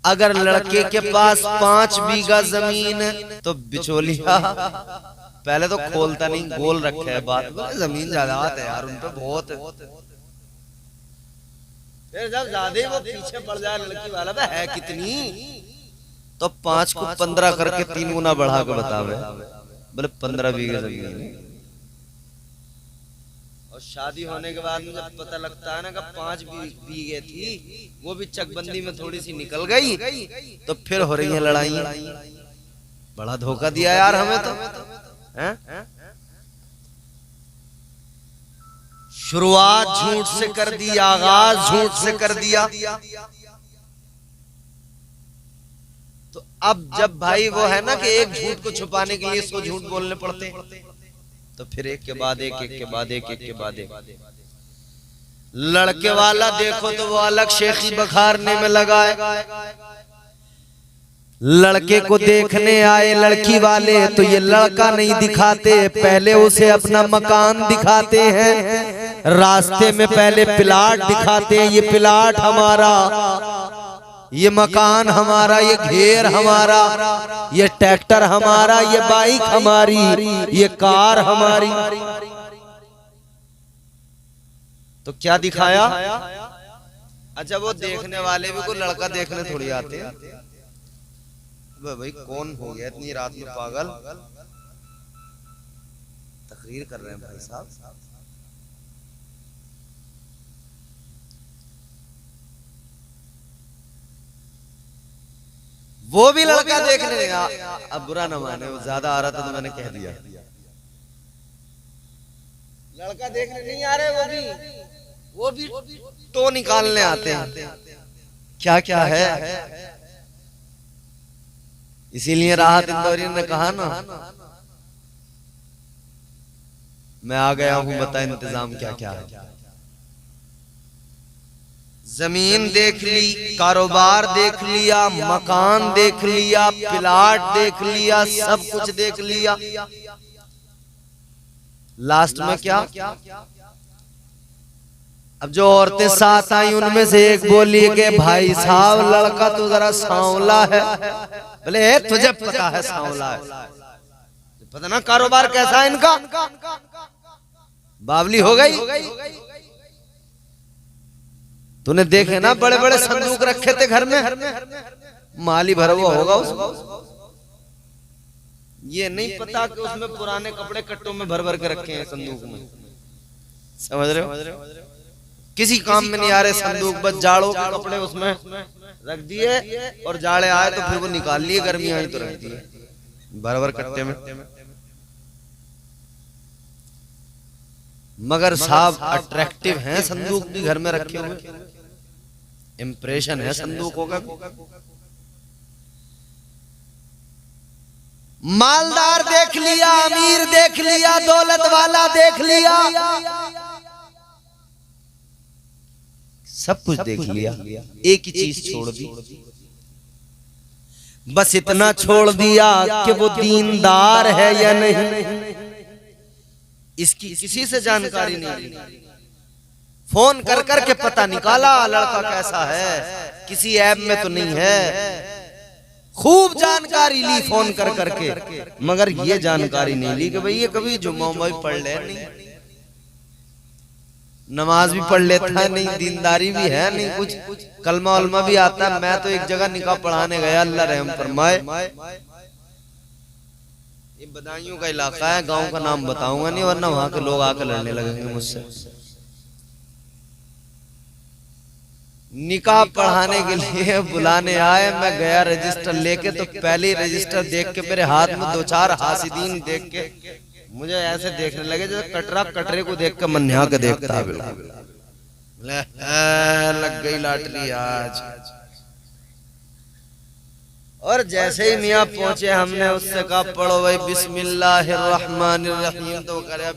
अगर लड़के के पास 5 बीघा जमीन है तो बिचौलिया पहले तो खोलता नहीं, गोल रखे है बात, जमीन ज्यादा है यार उन पे बहुत। फिर जब ज्यादा वो पीछे पड़ जाए लड़की वाला तो है कितनी, तो 5 को 15 करके 3 गुना बढ़ा के बतावे, बोले 15 बीघे जमीन। और शादी होने के बाद में जब पता लगता है ना कि 5 बीघे थी, वो भी चकबंदी में थोड़ी सी निकल गई, तो फिर हो रही है लड़ाई। बड़ा धोखा दिया यार हमें तो, हैं? शुरुआत झूठ से कर दी, आगाज झूठ से कर दिया। तो अब जब भाई वो है ना कि एक झूठ को छुपाने के लिए 100 झूठ बोलने पड़ते, तो फिर एक के बाद एक, एक के बाद एक, एक के बाद एक। लड़के वाला देखो तो वो अलग शेखी बखारने में लगा है, लड़के को देखने आए लड़की वाले तो ये लड़का नहीं दिखाते, पहले उसे अपना मकान दिखाते हैं, रास्ते में पहले प्लाट दिखाते हैं, ये प्लाट हमारा, ये मकान हमारा, ये घेर हमारा, ये ट्रैक्टर हमारा, ये बाइक हमारी, ये कार हमारी। तो क्या दिखाया? अच्छा वो देखने वाले भी को लड़का देखने थोड़ी आते हैं, भाई कौन हो गया इतनी रात में पागल, तकरीर कर रहे हैं भाई साहब। वो भी लड़का देखने गया, अब बुरा न माने, वो ज्यादा आ रहा था तो मैंने कह दिया। लड़का देखने नहीं आ रहे, वो भी तो निकालने आते हैं, क्या क्या है। इसीलिए राहत इंदौरी ने कहा ना, मैं आ गया हूं बता इंतजाम क्या क्या है। जमीन देख ली, कारोबार देख लिया, मकान देख लिया, प्लाट देख लिया, सब कुछ देख लिया, लास्ट में क्या? अब जो औरतें साथ आई उनमें से एक बोली कि भाई साहब लड़का तो जरा सांवला है। बोले तुझे पता है सांवला है, पता ना कारोबार कैसा है इनका, बावली हो गई। तूने देखे ना बड़े बड़े संदूक रखे थे घर में, माली भरा हुआ होगा उसको, ये नहीं पता कि उसमें पुराने कपड़े कट्टों में भर भर के रखे हैं संदूक में, समझ रहे हो? किसी काम में नहीं आ रहे संदूक, बस जाड़ों के कपड़े उसमें रख दिए और जाड़े आए तो फिर वो निकाल लिए, गर्मी आई तो रख दिए भर भर कट्टे में। मगर साहब अट्रैक्टिव हैं संदूक भी घर में रखे हुए, इंप्रेशन है संदूकों का। मालदार देख लिया, अमीर देख लिया, दौलत वाला देख लिया, सब कुछ देख लिया, एक ही चीज छोड़ दी, बस इतना छोड़ दिया कि वो दीनदार है या नहीं, इसकी किसी से जानकारी नहीं। फोन कर कर के पता निकाला लड़का कैसा है, किसी ऐप में तो नहीं है, खूब जानकारी ली फोन कर करके, मगर ये जानकारी नहीं ली कि भाई ये कभी जुम्मा भी पढ़ ले, नहीं नमाज भी पढ़ लेता है, नहीं दीनदारी भी है, नहीं कुछ कलमा वलमा भी आता है। मैं तो एक जगह निकाह पढ़ाने गया, अल्लाह रहम फरमाए, ये बदायूं का इलाका है, गांव का नाम बताऊंगा नहीं वरना वहां के लोग आकर लड़ने लगेंगे मुझसे। निकाह पढ़ाने के लिए बुलाने आए, मैं गया रजिस्टर लेके, तो पहले रजिस्टर देख के मेरे हाथ में 2-4 हासिदीन देख के मुझे ऐसे देखने लगे जैसे कटरा कटरे को देख कर मन्या के देखता है, लग गई लॉटरी आज। और जैसे ही मियाँ पहुंचे हमने उससे कहा पढ़ो भाई बिस्मिल्लाहिर्रहमानिर्रहीम, तो करे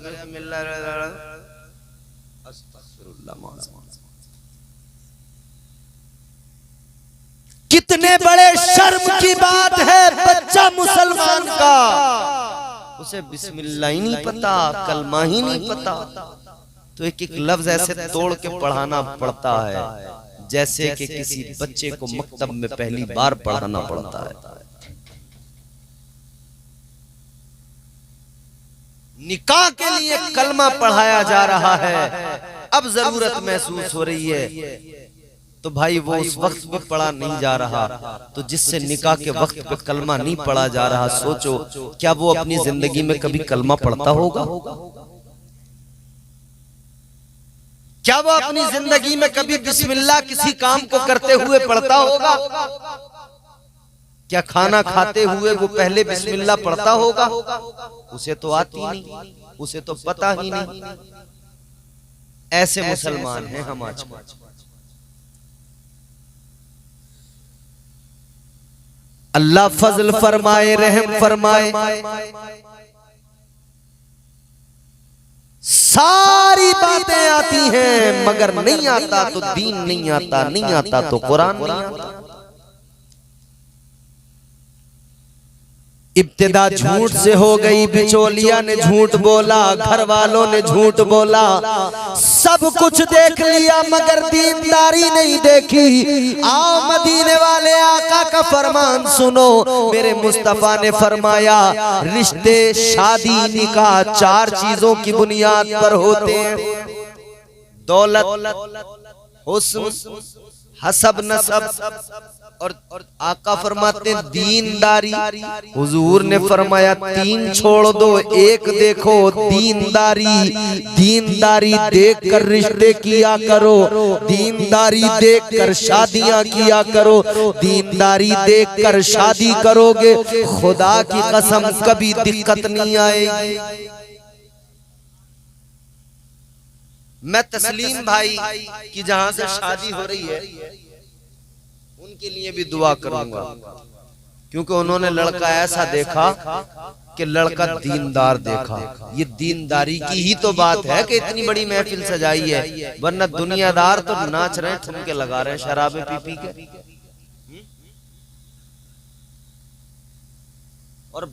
कितने बड़े शर्म की बात है, बच्चा मुसलमान का उसे बिस्मिल्लाह ही नहीं पता, कलमा ही नहीं पता, तो एक एक लफ्ज ऐसे तोड़ के पढ़ाना पड़ता है। जैसे कि किसी बच्चे को मकतब में पहली बार पढ़ाना पड़ता है। निकाह के लिए कलमा पढ़ाया जा रहा है, अब जरूरत महसूस हो रही है तो भाई वो उस वक्त भी पढ़ा नहीं जा रहा, तो जिससे निकाह के वक्त पे कलमा नहीं पढ़ा जा रहा, सोचो क्या वो अपनी जिंदगी में कभी कलमा पढ़ता होगा? क्या वो अपनी जिंदगी में कभी बिस्मिल्लाह किसी काम को करते हुए पढ़ता होगा? क्या खाना खाते हुए वो पहले बिस्मिल्लाह पढ़ता होगा? उसे तो आती नहीं, उसे तो पता ही नहीं। ऐसे मुसलमान हैं हम आज। अल्लाह फजल फरमाए, रहम फरमाए। सारी बातें आती हैं मगर नहीं आता तो दीन नहीं आता, नहीं आता तो कुरान नहीं आता। इब्तिदा झूठ से हो गई, बिचौलिया ने झूठ बोला, घर वालों ने झूठ बोला, सब कुछ देख लिया मगर दीनदारी नहीं देखी। आओ मदीने वाले आका का फरमान सुनो, मेरे मुस्तफा ने फरमाया रिश्ते शादी निकाह चार चीजों की बुनियाद पर होते हैं, दौलत, हुस्न, हसब, नसब और आका फरमाते दीनदारी। हुजूर ने फरमाया तीन छोड़ दो, एक देखो दीनदारी। दीनदारी देखकर रिश्ते किया करो, दीनदारी देखकर शादियां किया करो। दीनदारी देखकर शादी करोगे खुदा की कसम कभी दिक्कत नहीं आएगी। मैं तस्लीम भाई की जहां से शादी हो रही है उनके लिए भी दुआ करूंगा, क्योंकि उन्होंने लड़का ऐसा देखा कि लड़का दीनदार देखा। ये दीनदारी की ही तो बात है कि इतनी बड़ी महफिल सजाई है, वरना दुनियादार तो नाच रहे हैं, ठुमके लगा रहे हैं शराबे पी पी के और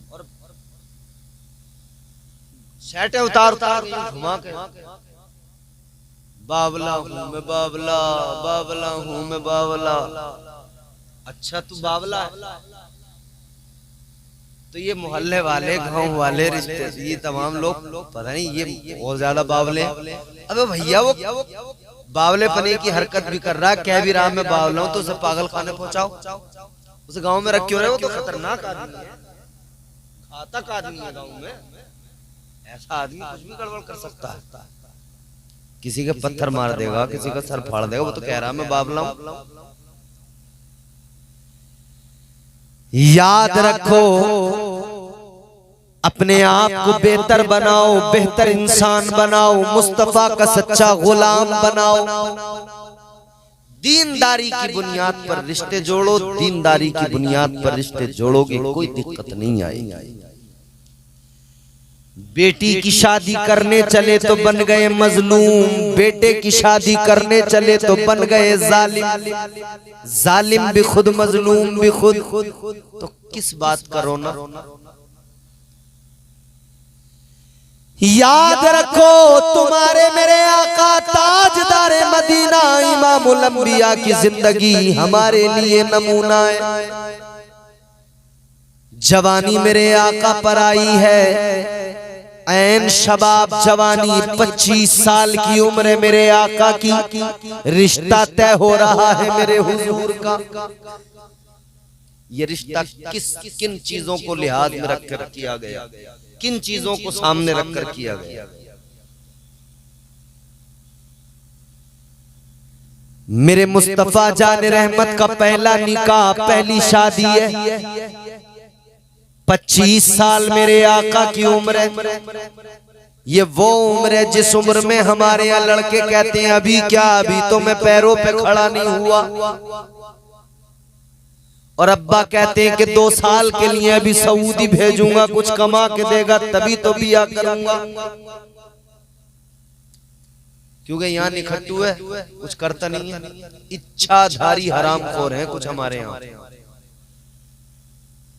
शर्टें उतार उतार घुमा के बावला हूं मैं, बावला बावला हूं मैं, बावला। अच्छा तू बावला है तो ये मोहल्ले वाले, गांव वाले, रिश्ते, ये तमाम लोग पता नहीं ये बहुत ज्यादा बावले। अबे भैया वो बावले पने की हरकत भी कर रहा है, कह भी रहा मैं बावला हूं, तो उसे पागल खाने पहुंचाओ, उसे गांव में रख क्यों रहे हो? तो खतरनाक आदमी है, घातक आदमी है गांव में। ऐसा आदमी कुछ भी गड़बड़ कर सकता है, किसी के पत्थर मार देगा, किसी का सर फाड़ देगा। वो तो कह रहा मैं बावला हूं। याद रखो, अपने आप को बेहतर बनाओ, बेहतर इंसान बनाओ, मुस्तफा का सच्चा गुलाम बनाओ। दीनदारी की बुनियाद पर रिश्ते जोड़ो, दीनदारी की बुनियाद पर रिश्ते जोड़ोगे कोई दिक्कत नहीं आएगी। बेटी की शादी करने चले तो बन गए मजलूम, बेटे की शादी करने चले तो बन गए जालिम। जालिम भी खुद, मजलूम भी खुद, तो किस बात का रोना? याद रखो तुम्हारे मेरे आका ताजदार मदीना इमामुल अंबिया की जिंदगी हमारे लिए नमूना है। जवानी मेरे आका पर आई है, ऐन शबाब जवानी, 25 साल की उम्र है मेरे आका की, रिश्ता तय हो रहा है मेरे हुजूर का। ये रिश्ता किन चीजों को लिहाज में रखकर किया गया, किन चीजों को सामने रखकर किया गया? मेरे मुस्तफा जान रहमत का पहला निकाह, पहली शादी है। 25 साल मेरे आका की उम्र है। ये वो उम्र है जिस उम्र में हमारे यहाँ लड़के कहते हैं अभी क्या, अभी तो मैं पैरों पे खड़ा नहीं हुआ, और अब्बा कहते हैं कि 2 साल के लिए अभी सऊदी भेजूंगा, कुछ कमा के देगा तभी तो बिया करूंगा। क्योंकि यहाँ निखट्टू है, कुछ करता नहीं है, इच्छाधारी हरामखोर हैं कुछ हमारे यहाँ,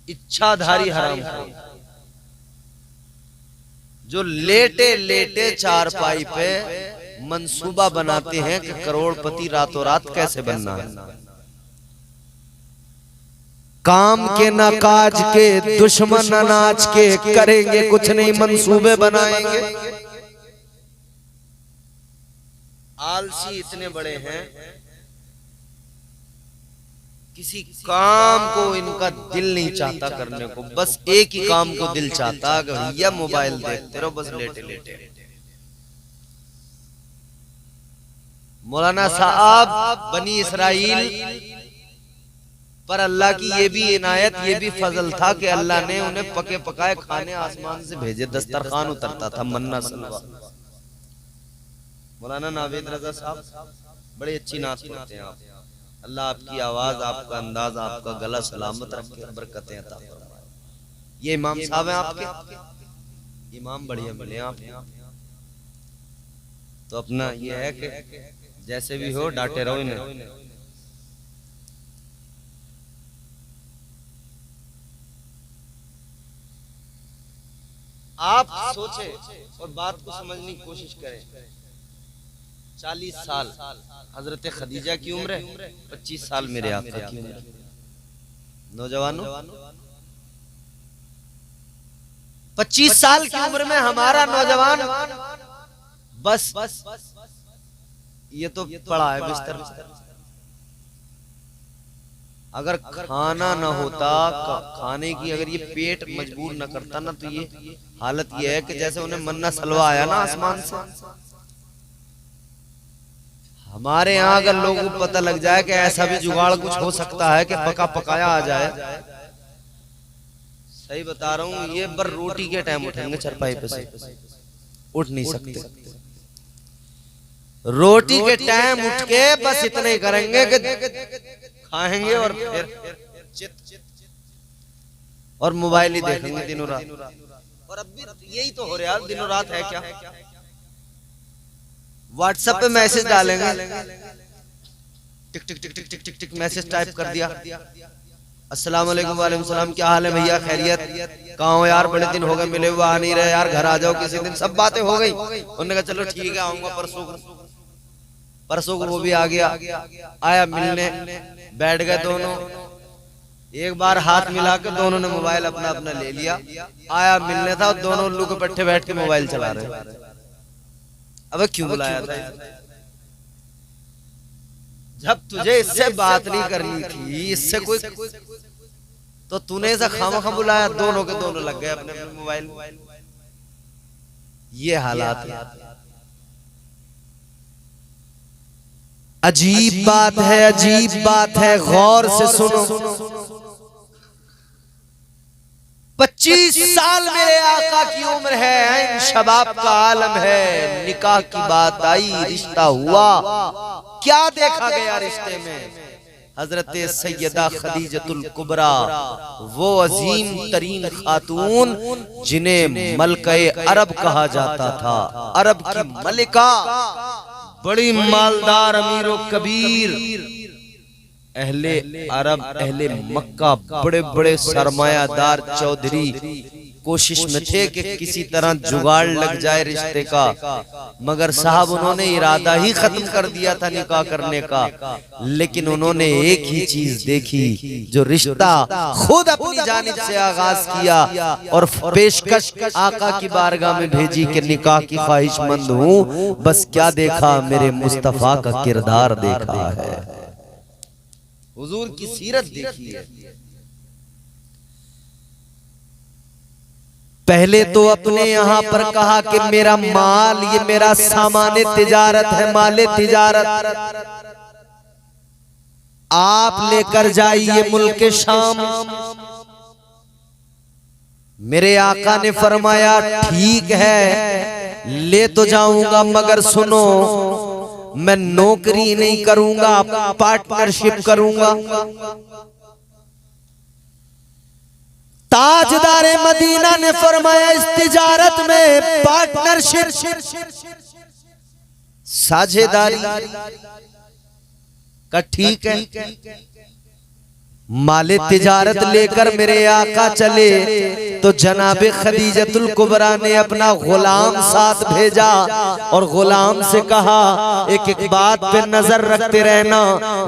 इच्छाधारी हरामखोर जो लेटे लेटे चारपाई पे मंसूबा बनाते हैं कि करोड़पति रातों रात कैसे बनना है। काम के न काज के, दुश्मन अनाज के, करेंगे कुछ नहीं मंसूबे बनाएंगे। आलसी इतने बड़े हैं, किसी काम को इनका दिल नहीं चाहता करने को, बस एक ही काम को दिल चाहता है, भैया मोबाइल देखते रहो बस लेटे लेटे। मौलाना साहब बनी इसराइल पर अल्लाह की ये भी इनायत, ये भी फजल था कि अल्लाह ने उन्हें पके पकाए खाने आसमान से भेजे, दस्तरखान उतरता था, मन्ना सलवा। मौलाना नावेद रजा साहब बड़ी अच्छी नात पढ़ते हैं आप। अल्लाह आपकी आवाज, आपका अंदाज, आपका गला सलामत रखे, बरकतें अता फरमाए। ये इमाम साहब हैं आपके, इमाम बढ़िया मिले आप। तो अपना ये है कि जैसे भी हो डांटे रहो इन्हें। आप सोचे और बात को समझने की कोशिश करें। 40 साल हजरत खदीजा की उम्र है, 25 साल मेरे आका की उम्र है। नौजवानों, 25 साल की उम्र में हमारा नौजवान बस ये तो पड़ा है बिस्तर। अगर खाना ना होता, खाने की अगर ये पेट मजबूर न करता ना, तो ये हालत ये है कि जैसे उन्हें मन्ना सलवा आया ना आसमान से। हमारे यहाँ अगर लोगों को पता लग जाए कि ऐसा भी जुगाड़ कुछ हो सकता है कि पका पकाया आ जाए, सही बता रहा हूँ, ये बर रोटी के टाइम उठेंगे चरपाई पे से, उठ नहीं सकते। रोटी के टाइम उठ के बस इतना ही करेंगे कि खाएंगे और फिर और मोबाइल ही देखेंगे दिनों रात। और अब भी यही तो हो रहा है, दिनों रात है क्या। व्हाट्सएप पे मैसेज डालेंगे, टिक टिक टिक टिक टिक टिक टिक मैसेज टाइप कर दिया, अस्सलाम वालेकुम, वालेकुम सलाम, क्या हाल है भैया, खैरियत, कहाँ हो यार, बड़े दिन हो गए मिले हुए, आ नहीं रहे यार, घर आ जाओ किसी दिन। सब बातें हो गई। उन्होंने कहा चलो ठीक है आऊंगा परसों को वो भी आ गया, आया मिलने, बैठ गए दोनों, एक बार हाथ मिला के दोनों ने मोबाइल अपना अपना ले लिया। आया मिलने था, दोनों उल्लू के पट्टे बैठ के मोबाइल चला रहे। अब क्यों बुलाया था? जब तुझे इससे बात नहीं करनी थी, इससे कोई, तो तूने ऐसा खामखा बुलाया, दोनों के दोनों लग गए अपने अपने मोबाइल। ये हालात है। अजीब बात है, अजीब बात है, गौर से सुनो। 25 साल मेरे आका की उम्र है, शबाब का आलम है, निकाह की बात आई, रिश्ता हुआ, क्या देखा गया रिश्ते में? हजरत सैयदा खदीजतुल कुबरा, वो अजीम तरीन खातून जिन्हें मलके अरब कहा जाता था, अरब की मलिका, बड़ी मालदार अमीरो कबीर, अहले अरब, अहले मक्का, बड़े बड़े सरमायादार चौधरी कोशिश में थे कि किसी तरह जुगाड़ लग जाए रिश्ते का, मगर साहब उन्होंने इरादा ही खत्म कर दिया था निकाह करने का। लेकिन उन्होंने एक ही चीज देखी, जो रिश्ता खुद अपनी जानिब से आगाज किया और पेशकश आका की बारगाह में भेजी कि निकाह की ख्वाहिशमंद हूँ। बस क्या देखा, मेरे मुस्तफा का किरदार देखा है, हुजूर की सीरत देखी है। पहले तो अपने यहाँ पर कहा कि मेरा माल, ये मेरा सामाने तिजारत है, माले तिजारत, आप लेकर जाइए मुल्क शाम। मेरे आका ने फरमाया ठीक है ले तो जाऊंगा, मगर सुनो मैं नौकरी नहीं करूंगा, पार्टनरशिप करूंगा। ताजदारे मदीना ने फरमाया इस तिजारत में पार्टनरशिप, साझेदारी का ठीक है। माले तिजारत लेकर मेरे आका चले तो जनाबे खदीजतुल कुबरा ने अपना गुलाम साथ भेजा और गुलाम से कहा एक एक बात पे नजर रखते रहना,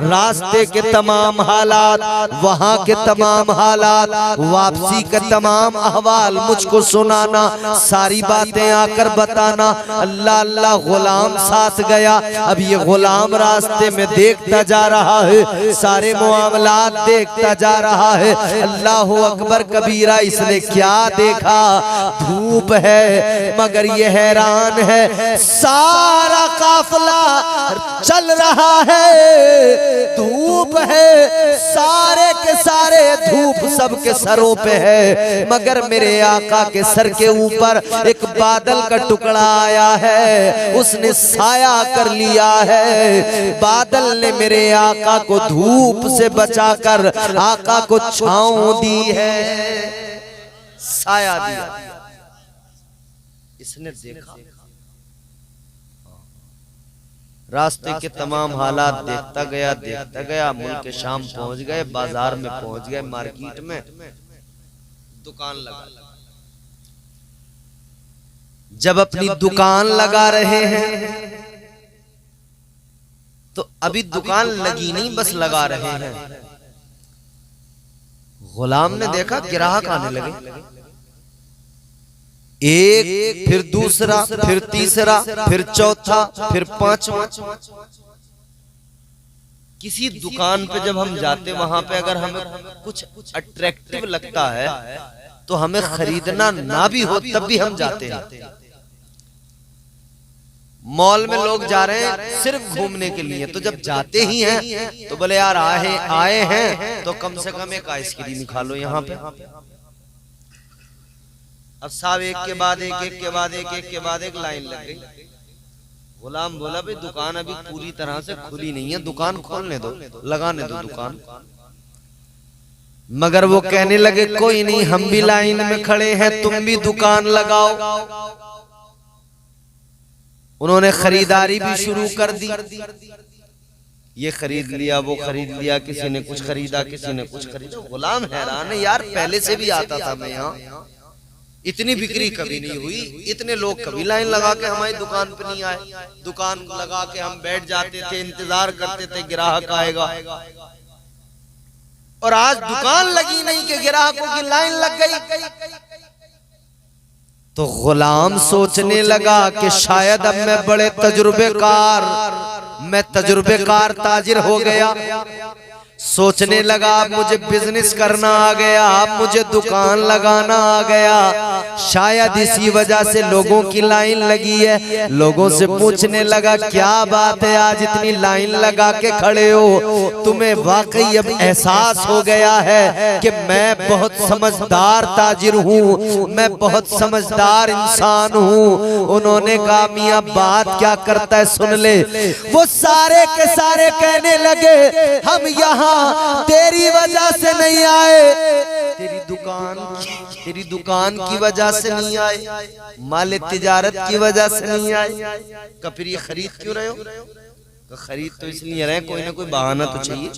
रास्ते के तमाम हालात, वहां के तमाम हालात, वापसी के तमाम अहवाल मुझको सुनाना, सारी बातें आकर बताना। अल्लाह अल्लाह गुलाम साथ गया। अब ये गुलाम रास्ते में देखता जा रहा है, सारे मामलात देखता जा रहा है। अल्लाह अकबर कबीरा, इसने क्या देखा? धूप है मगर ये हैरान है, सारा काफिला चल रहा है, धूप है, सारे के सारे धूप सबके सरों पे है, मगर मेरे आका के सर के ऊपर एक बादल का टुकड़ा आया है, उसने साया कर लिया है। बादल ने मेरे आका को धूप से बचाकर आका को छांव दी है, साया दिया। इसने देखा, रास्ते के तमाम हालात देखता गया। मुल्क शाम पहुंच गए, बाजार में पहुंच गए, मार्केट में दुकान लगा। जब अपनी दुकान लगा रहे हैं तो अभी दुकान लगी नहीं, बस लगा रहे हैं। गुलाम ने देखा ग्राहक आने लगे, एक, फिर दूसरा, फिर तीसरा, फिर चौथा, फिर पांचवा। किसी दुकान पे जब हम जाते, वहां पे अगर हमें कुछ अट्रैक्टिव लगता है तो हमें खरीदना ना भी हो तब भी हम जाते हैं। मॉल में लोग जा रहे हैं सिर्फ घूमने के लिए, तो जब जाते ही हैं तो बोले यार आए हैं तो कम से कम एक आइसक्रीम खा लो यहाँ पे। अब साहब एक के बाद एक, एक के बाद एक, एक के बाद एक लाइन लग गई। गुलाम बोला भाई दुकान अभी पूरी तरह से खुली नहीं है, दुकान खोलने दो, लगाने दो दुकान। मगर वो कहने लगे कोई नहीं, हम भी लाइन में खड़े हैं, तुम भी दुकान लगाओ। उन्होंने खरीदारी भी शुरू कर दी। ये खरीद लिया, वो खरीद लिया, किसी ने कुछ खरीदा, किसी ने कुछ खरीदा। गुलाम हैरान है, यार पहले से भी आता था मैं यहाँ, इतनी बिक्री कभी नहीं हुई, इतने लोग कभी लाइन लगा के हमारी दुकान पे नहीं आए। दुकान लगा के हम बैठ जाते थे, इंतजार करते थे ग्राहक आएगा, और आज दुकान लगी नहीं कि ग्राहकों की लाइन लग गई। तो गुलाम सोचने लगा कि शायद अब मैं बड़े तजुर्बेकार ताजिर हो गया। सोचने लगा अब मुझे बिजनेस करना आ गया, अब मुझे दुकान लगाना आ गया, शायद इसी वजह से लोगों की लाइन लगी है। लोगों से पूछने लगा क्या बात है, आज इतनी लाइन लगा के खड़े हो? तुम्हें वाकई अब एहसास हो गया है कि मैं बहुत समझदार ताजिर हूँ, मैं बहुत समझदार इंसान हूँ। उन्होंने कहा मियाँ बात क्या करता है सुन ले। वो सारे के सारे कहने लगे हम यहाँ तेरी वजह से नहीं आए, तेरी दुकान की वजह से नहीं आए, माल तिजारत की वजह से नहीं आए। का फिर ये खरीद क्यों रहे हो? खरीद तो इसलिए रहे, कोई ना कोई बहाना तो चाहिए।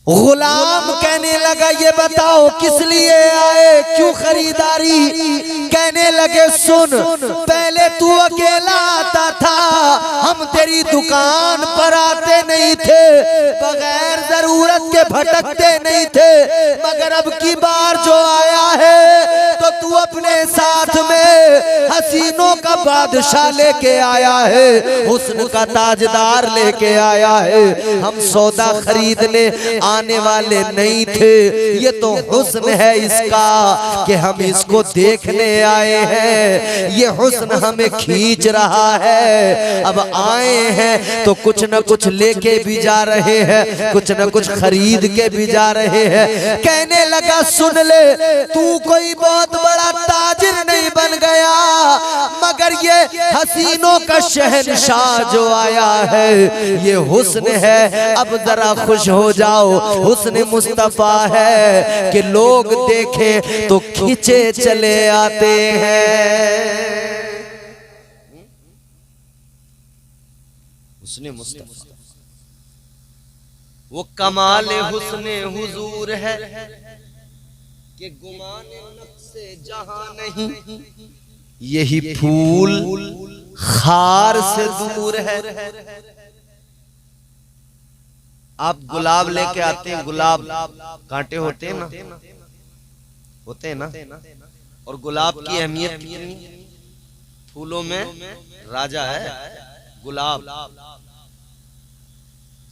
गुलाम कहने लगा ये बताओ किस लिए आए, क्यों खरीदारी? कहने लगे सुन, पहले तू अकेला आता था, हम तेरी दुकान पर आते नहीं थे, बगैर जरूरत के भटकते नहीं थे, मगर अब की बार जो आया है तो तू अपने साथ में हसीनों का बादशाह लेके आया है, हुस्न का ताजदार लेके आया है। हम सौदा खरीदने आने वाले नहीं थे, ये तो हुस्न है इसका कि हम इसको देखने आए हैं, ये हुस्न हमें खींच रहा है। अब आए हैं तो कुछ न कुछ लेके भी जा रहे हैं, कुछ न कुछ खरीद के भी जा रहे हैं। कहने लगा सुन ले, तू कोई बहुत बड़ा ताजिर नहीं बन गया, मगर ये हसीनों का शहंशाह जो आया है ये हुस्न है। अब जरा खुश हो जाओ, हुस्न मुस्तफा है कि लोग देखें तो खींचे चले आते हैं। हुस्न मुस्तफा वो कमाल हुस्न हुजूर है, कि गुमाने नक्शे जहां नहीं, यही फूल खार से दूर है। आप गुलाब लेके आते हैं, गुलाब कांटे होते हैं ना, होते हैं ना, और गुलाब की अहमियत कितनी, फूलों में राजा है गुलाब,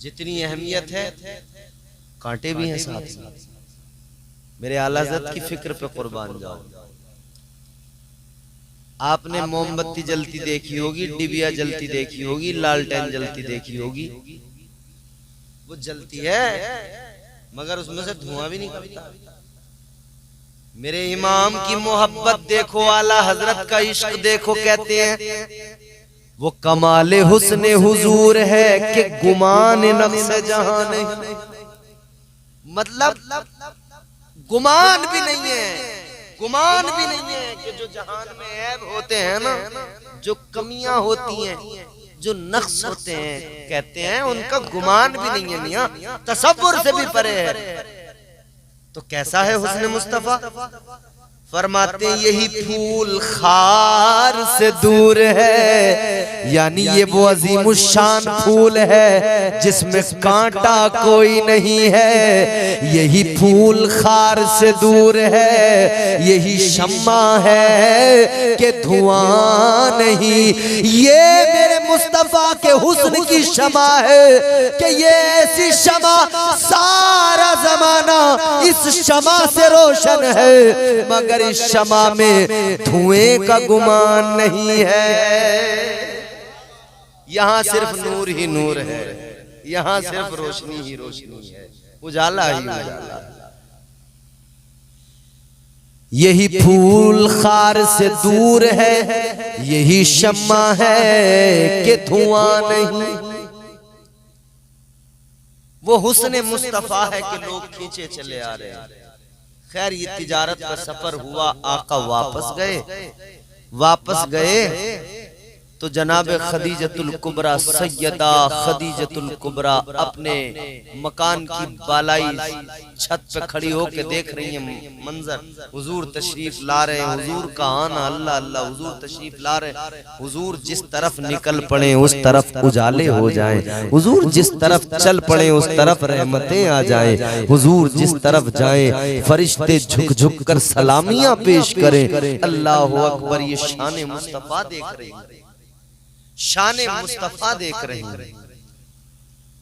जितनी अहमियत है कांटे भी हैं साथ साथ। मेरे आला हज़रत की फिक्र पे कुर्बान जाओ। आपने मोमबत्ती जलती देखी होगी, डिबिया जलती देखी होगी, लालटेन जलती देखी होगी, वो जलती है मगर उसमें से धुआं भी नहीं करता। मेरे इमाम की मोहब्बत देखो, आला हजरत का इश्क देखो, कहते हैं वो कमाले हुस्ने हुजूर है कि गुमान नफ्स जहां नहीं। मतलब गुमान भी नहीं है, गुमान भी नहीं है कि जो जहान में ऐब होते हैं ना, जो कमियां होती हैं, जो नक्स होते हैं, कहते हैं उनका गुमान भी नहीं है मियां, तसव्वुर से भी परे है। तो कैसा है हुस्न मुस्तफा? फरमाते यही फूल खार से दूर है, यानी ये वो अजीमुशान फूल है जिसमें कांटा कोई नहीं है। यही फूल खार से दूर है, यही शम्मा है कि धुआं नहीं। ये मेरे मुस्तफा के हुस्न की शमा है कि ये ऐसी शमा सारा जमाना इस शमा से रोशन है, मगर इस शमा में धुएं का गुमान नहीं है। यहाँ सिर्फ नूर ही नूर है, यहाँ सिर्फ रोशनी ही रोशनी है, उजाला ही उजाला। यही फूल खार से दूर है, यही शम्मा है कि धुआं नहीं। वो हुस्न मुस्तफा है कि लोग खींचे चले आ रहे हैं। खैर ये तिजारत का सफर हुआ, आका वापस गए तो जनाब खदीजतुल कुबरा, सैयदा खदीजतुल कुबरा अपने मकान की बालाई छत पे खड़ी होके देख रही हैं मंजर। हुजूर तशरीफ ला रहे हैं, हुजूर का आना, अल्लाह अल्लाह, हुजूर तशरीफ ला रहे हैं। हुजूर जिस तरफ निकल पड़े उस तरफ उजाले हो जाएं, हुजूर जिस तरफ चल पड़े उस तरफ रहमतें आ जाएं, हुजूर जिस तरफ जाएं फरिश्ते झुक झुक कर सलामियां पेश करें। अल्लाह अकबर। ये शान मुस्तफा देख रहे हैं, शान मुस्तफा देख रहे हैं।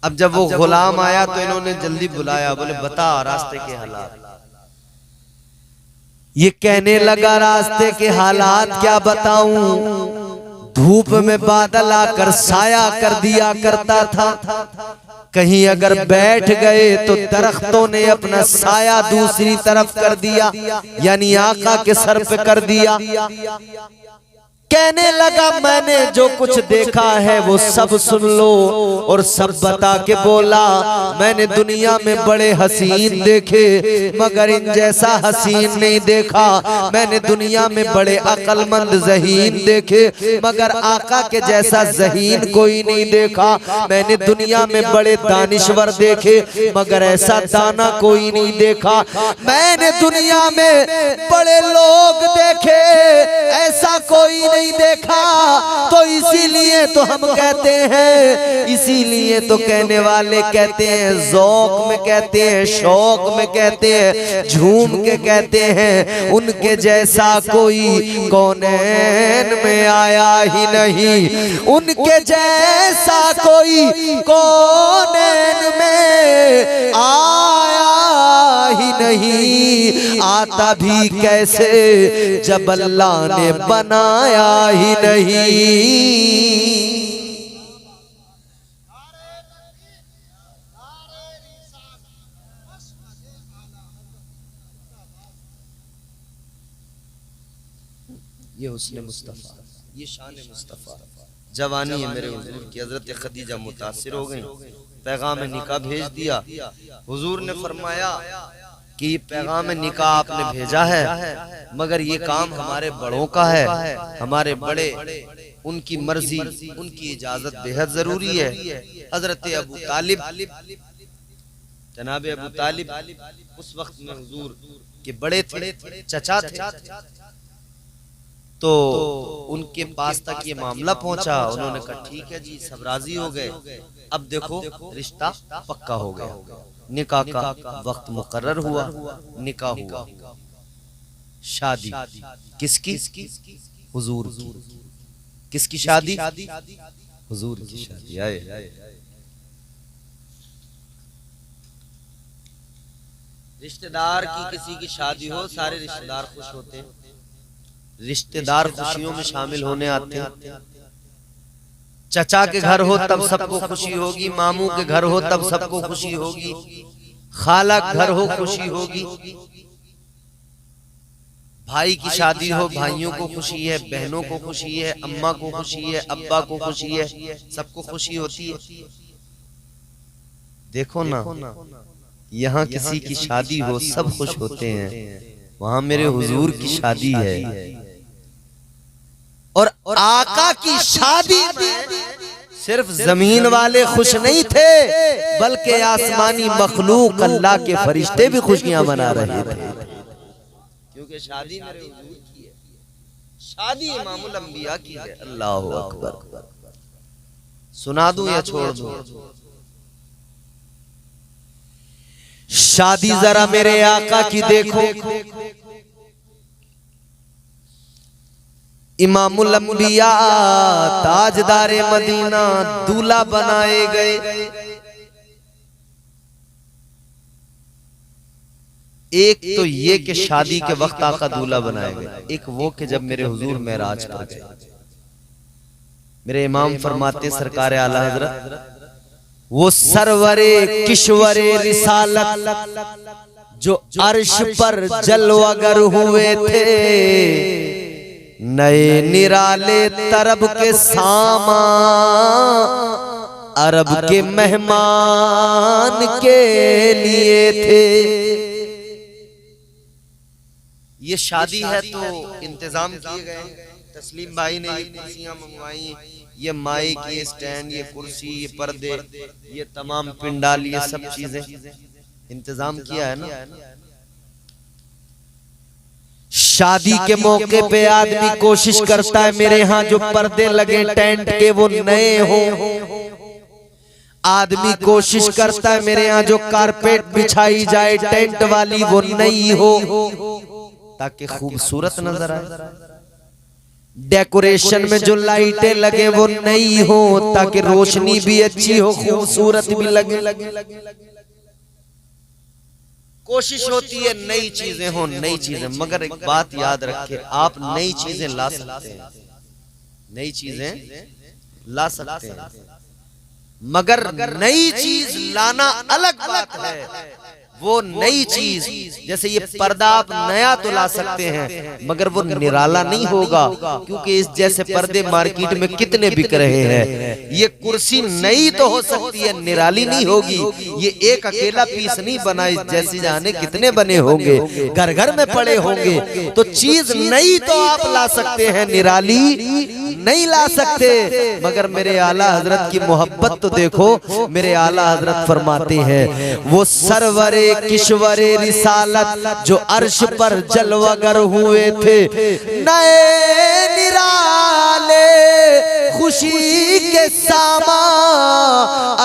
अब जब वो गुलाम आया तो इन्होंने जल्दी बुलाया, बोले बता रास्ते के हालात। ये कहने लगा रास्ते के हालात क्या बताऊं, धूप में बादल आकर साया कर दिया करता था, कहीं अगर बैठ गए तो दरख्तों ने अपना साया दूसरी तरफ कर दिया, यानी आका के सर पे कर दिया। कहने लगा मैंने जो कुछ देखा है वो सब सुन लो, और सब बता के बोला मैंने दुनिया में बड़े हसीन देखे मगर इन जैसा हसीन नहीं देखा, मैंने दुनिया में बड़े अक्लमंद ज़हीन देखे मगर आका के जैसा ज़हीन कोई नहीं देखा, मैंने दुनिया में बड़े दानिश्वर देखे मगर ऐसा दाना कोई नहीं देखा, मैंने दुनिया में बड़े लोग देखे ऐसा कोई नहीं देखा। तो इसीलिए तो हम कहते हैं, इसीलिए तो कहने वाले कहते हैं, ज़ौक़ में कहते हैं, शौक में कहते हैं, झूम के कहते हैं, उनके जैसा कोई कौनैन में आया ही नहीं, उनके जैसा कोई कौनैन में आया ही नहीं, आता भी कैसे जब अल्लाह ने बनाया ही नहीं। ये हुस्न मुस्तफा, ये शान मुस्तफा। जवानी है मेरे हुजूर की, हजरत खदीजा मुतासिर हो गई, पैगाम निकाह भेज दिया। हुजूर ने फरमाया कि ये पैगाम निकाह आपने भेजा है मगर ये काम हमारे बड़ों का है, हमारे बड़े, उनकी मर्जी, उनकी इजाजत बेहद जरूरी है। हजरत अबू तालिब जनाब अबू तालिब उस वक्त में हुजूर के बड़े थे, चचा थे, तो उनके पास तक ये मामला पहुंचा। उन्होंने कहा ठीक है जी, सब राजी हो गए, अब देखो रिश्ता पक्का हो गया। निकाह का वक्त मुकर्रर हुआ, निकाह हुआ। शादी किसकी? हुजूर की। किसकी शादी? हुजूर की शादी। आए रिश्तेदार की किसी की शादी हो, सारे रिश्तेदार खुश होते हैं, रिश्तेदार खुशियों में शामिल होने आते हैं। चचा के घर हो तब सबको खुशी होगी, मामू के घर हो तब सबको खुशी होगी, खाला के घर हो खुशी होगी, भाई की शादी हो भाइयों को खुशी है, बहनों को खुशी है, अम्मा को खुशी है, अब्बा को खुशी है, सबको खुशी होती है। देखो ना, यहाँ किसी की शादी हो सब खुश होते हैं, वहां मेरे हुजूर की शादी है। और आका की शादी में सिर्फ जमीन वाले खुश नहीं थे, बल्कि आसमानी मखलूक अल्लाह के फरिश्ते भी खुशियां मना रहे थे, क्योंकि शादी मेरे हुजूर की है, शादी इमामुल अंबिया की है। अल्लाह अकबर। सुना दूं या छोड़ दूं? शादी जरा मेरे आका की देखो, इमामुल अंबिया ताजदारे मदीना दूल्हा बनाए गए। एक तो ये कि शादी के वक्त आका दूल्हा बनाए गए, एक वो कि जब मेरे हुजूर मेराज पर गए। मेरे इमाम फरमाते सरकार आला हजरत, वो सरवरे किश्वरे रिसालत जो अर्श पर जलवागर हुए थे, नए निराले तरब के सामा अरब के मेहमान के लिए थे। ये शादी है तो इंतजाम किए गए, तस्लीम भाई ने ये कुर्सियां मंगवाई, ये माइक, ये स्टैंड, ये कुर्सी, ये पर्दे, ये तमाम पिंडाल, ये सब चीजें इंतजाम किया है ना। शादी के मौके पे आदमी कोशिश करता है मेरे यहाँ जो पर्दे लगे टेंट के वो नए हो, आदमी कोशिश करता है मेरे यहाँ जो कारपेट बिछाई जाए टेंट वाली वो नई हो, ताकि खूबसूरत नजर आए। डेकोरेशन में जो लाइटें लगे वो नई हो, ताकि रोशनी भी अच्छी हो, खूबसूरत भी लगे। कोशिश होती है नई चीजें हो, नई चीजें। मगर एक बात याद रखें, आप नई चीजें ला सकते हैं, नई चीजें ला सकते हैं, मगर नई चीज लाना अलग बात है। वो नई चीज जैसे ये पर्दा आप नया तो ला सकते हैं, मगर वो निराला नहीं होगा, क्योंकि इस जैसे पर्दे मार्केट में कितने बिक रहे हैं। ये कुर्सी नई तो हो सकती है, निराली नहीं होगी। ये एक अकेला पीस नहीं बना, इस जैसे जाने कितने बने होंगे, घर घर में पड़े होंगे। तो चीज नई तो आप ला सकते हैं, निराली नहीं ला सकते। मगर मेरे आला हजरत की मोहब्बत तो देखो, मेरे आला हजरत फरमाते हैं वो सरवरे किश्वरे रिसालत जो अर्श पर जलवागर हुए थे, नए निराले खुशी के सामा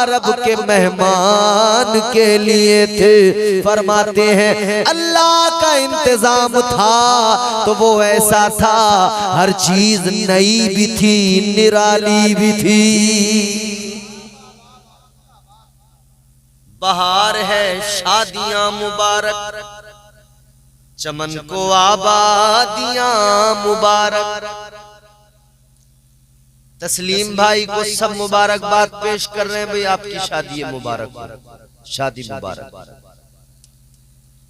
अरब के मेहमान के लिए थे। फरमाते हैं अल्लाह का इंतजाम था तो वो ऐसा था, हर चीज नई भी थी, निराली भी थी। बहार है शादियां मुबारक, चमन को आबादियां मुबारक। तस्लीम भाई को सब मुबारकबाद पेश कर रहे हैं, भाई आपकी शादी मुबारक, शादी मुबारक।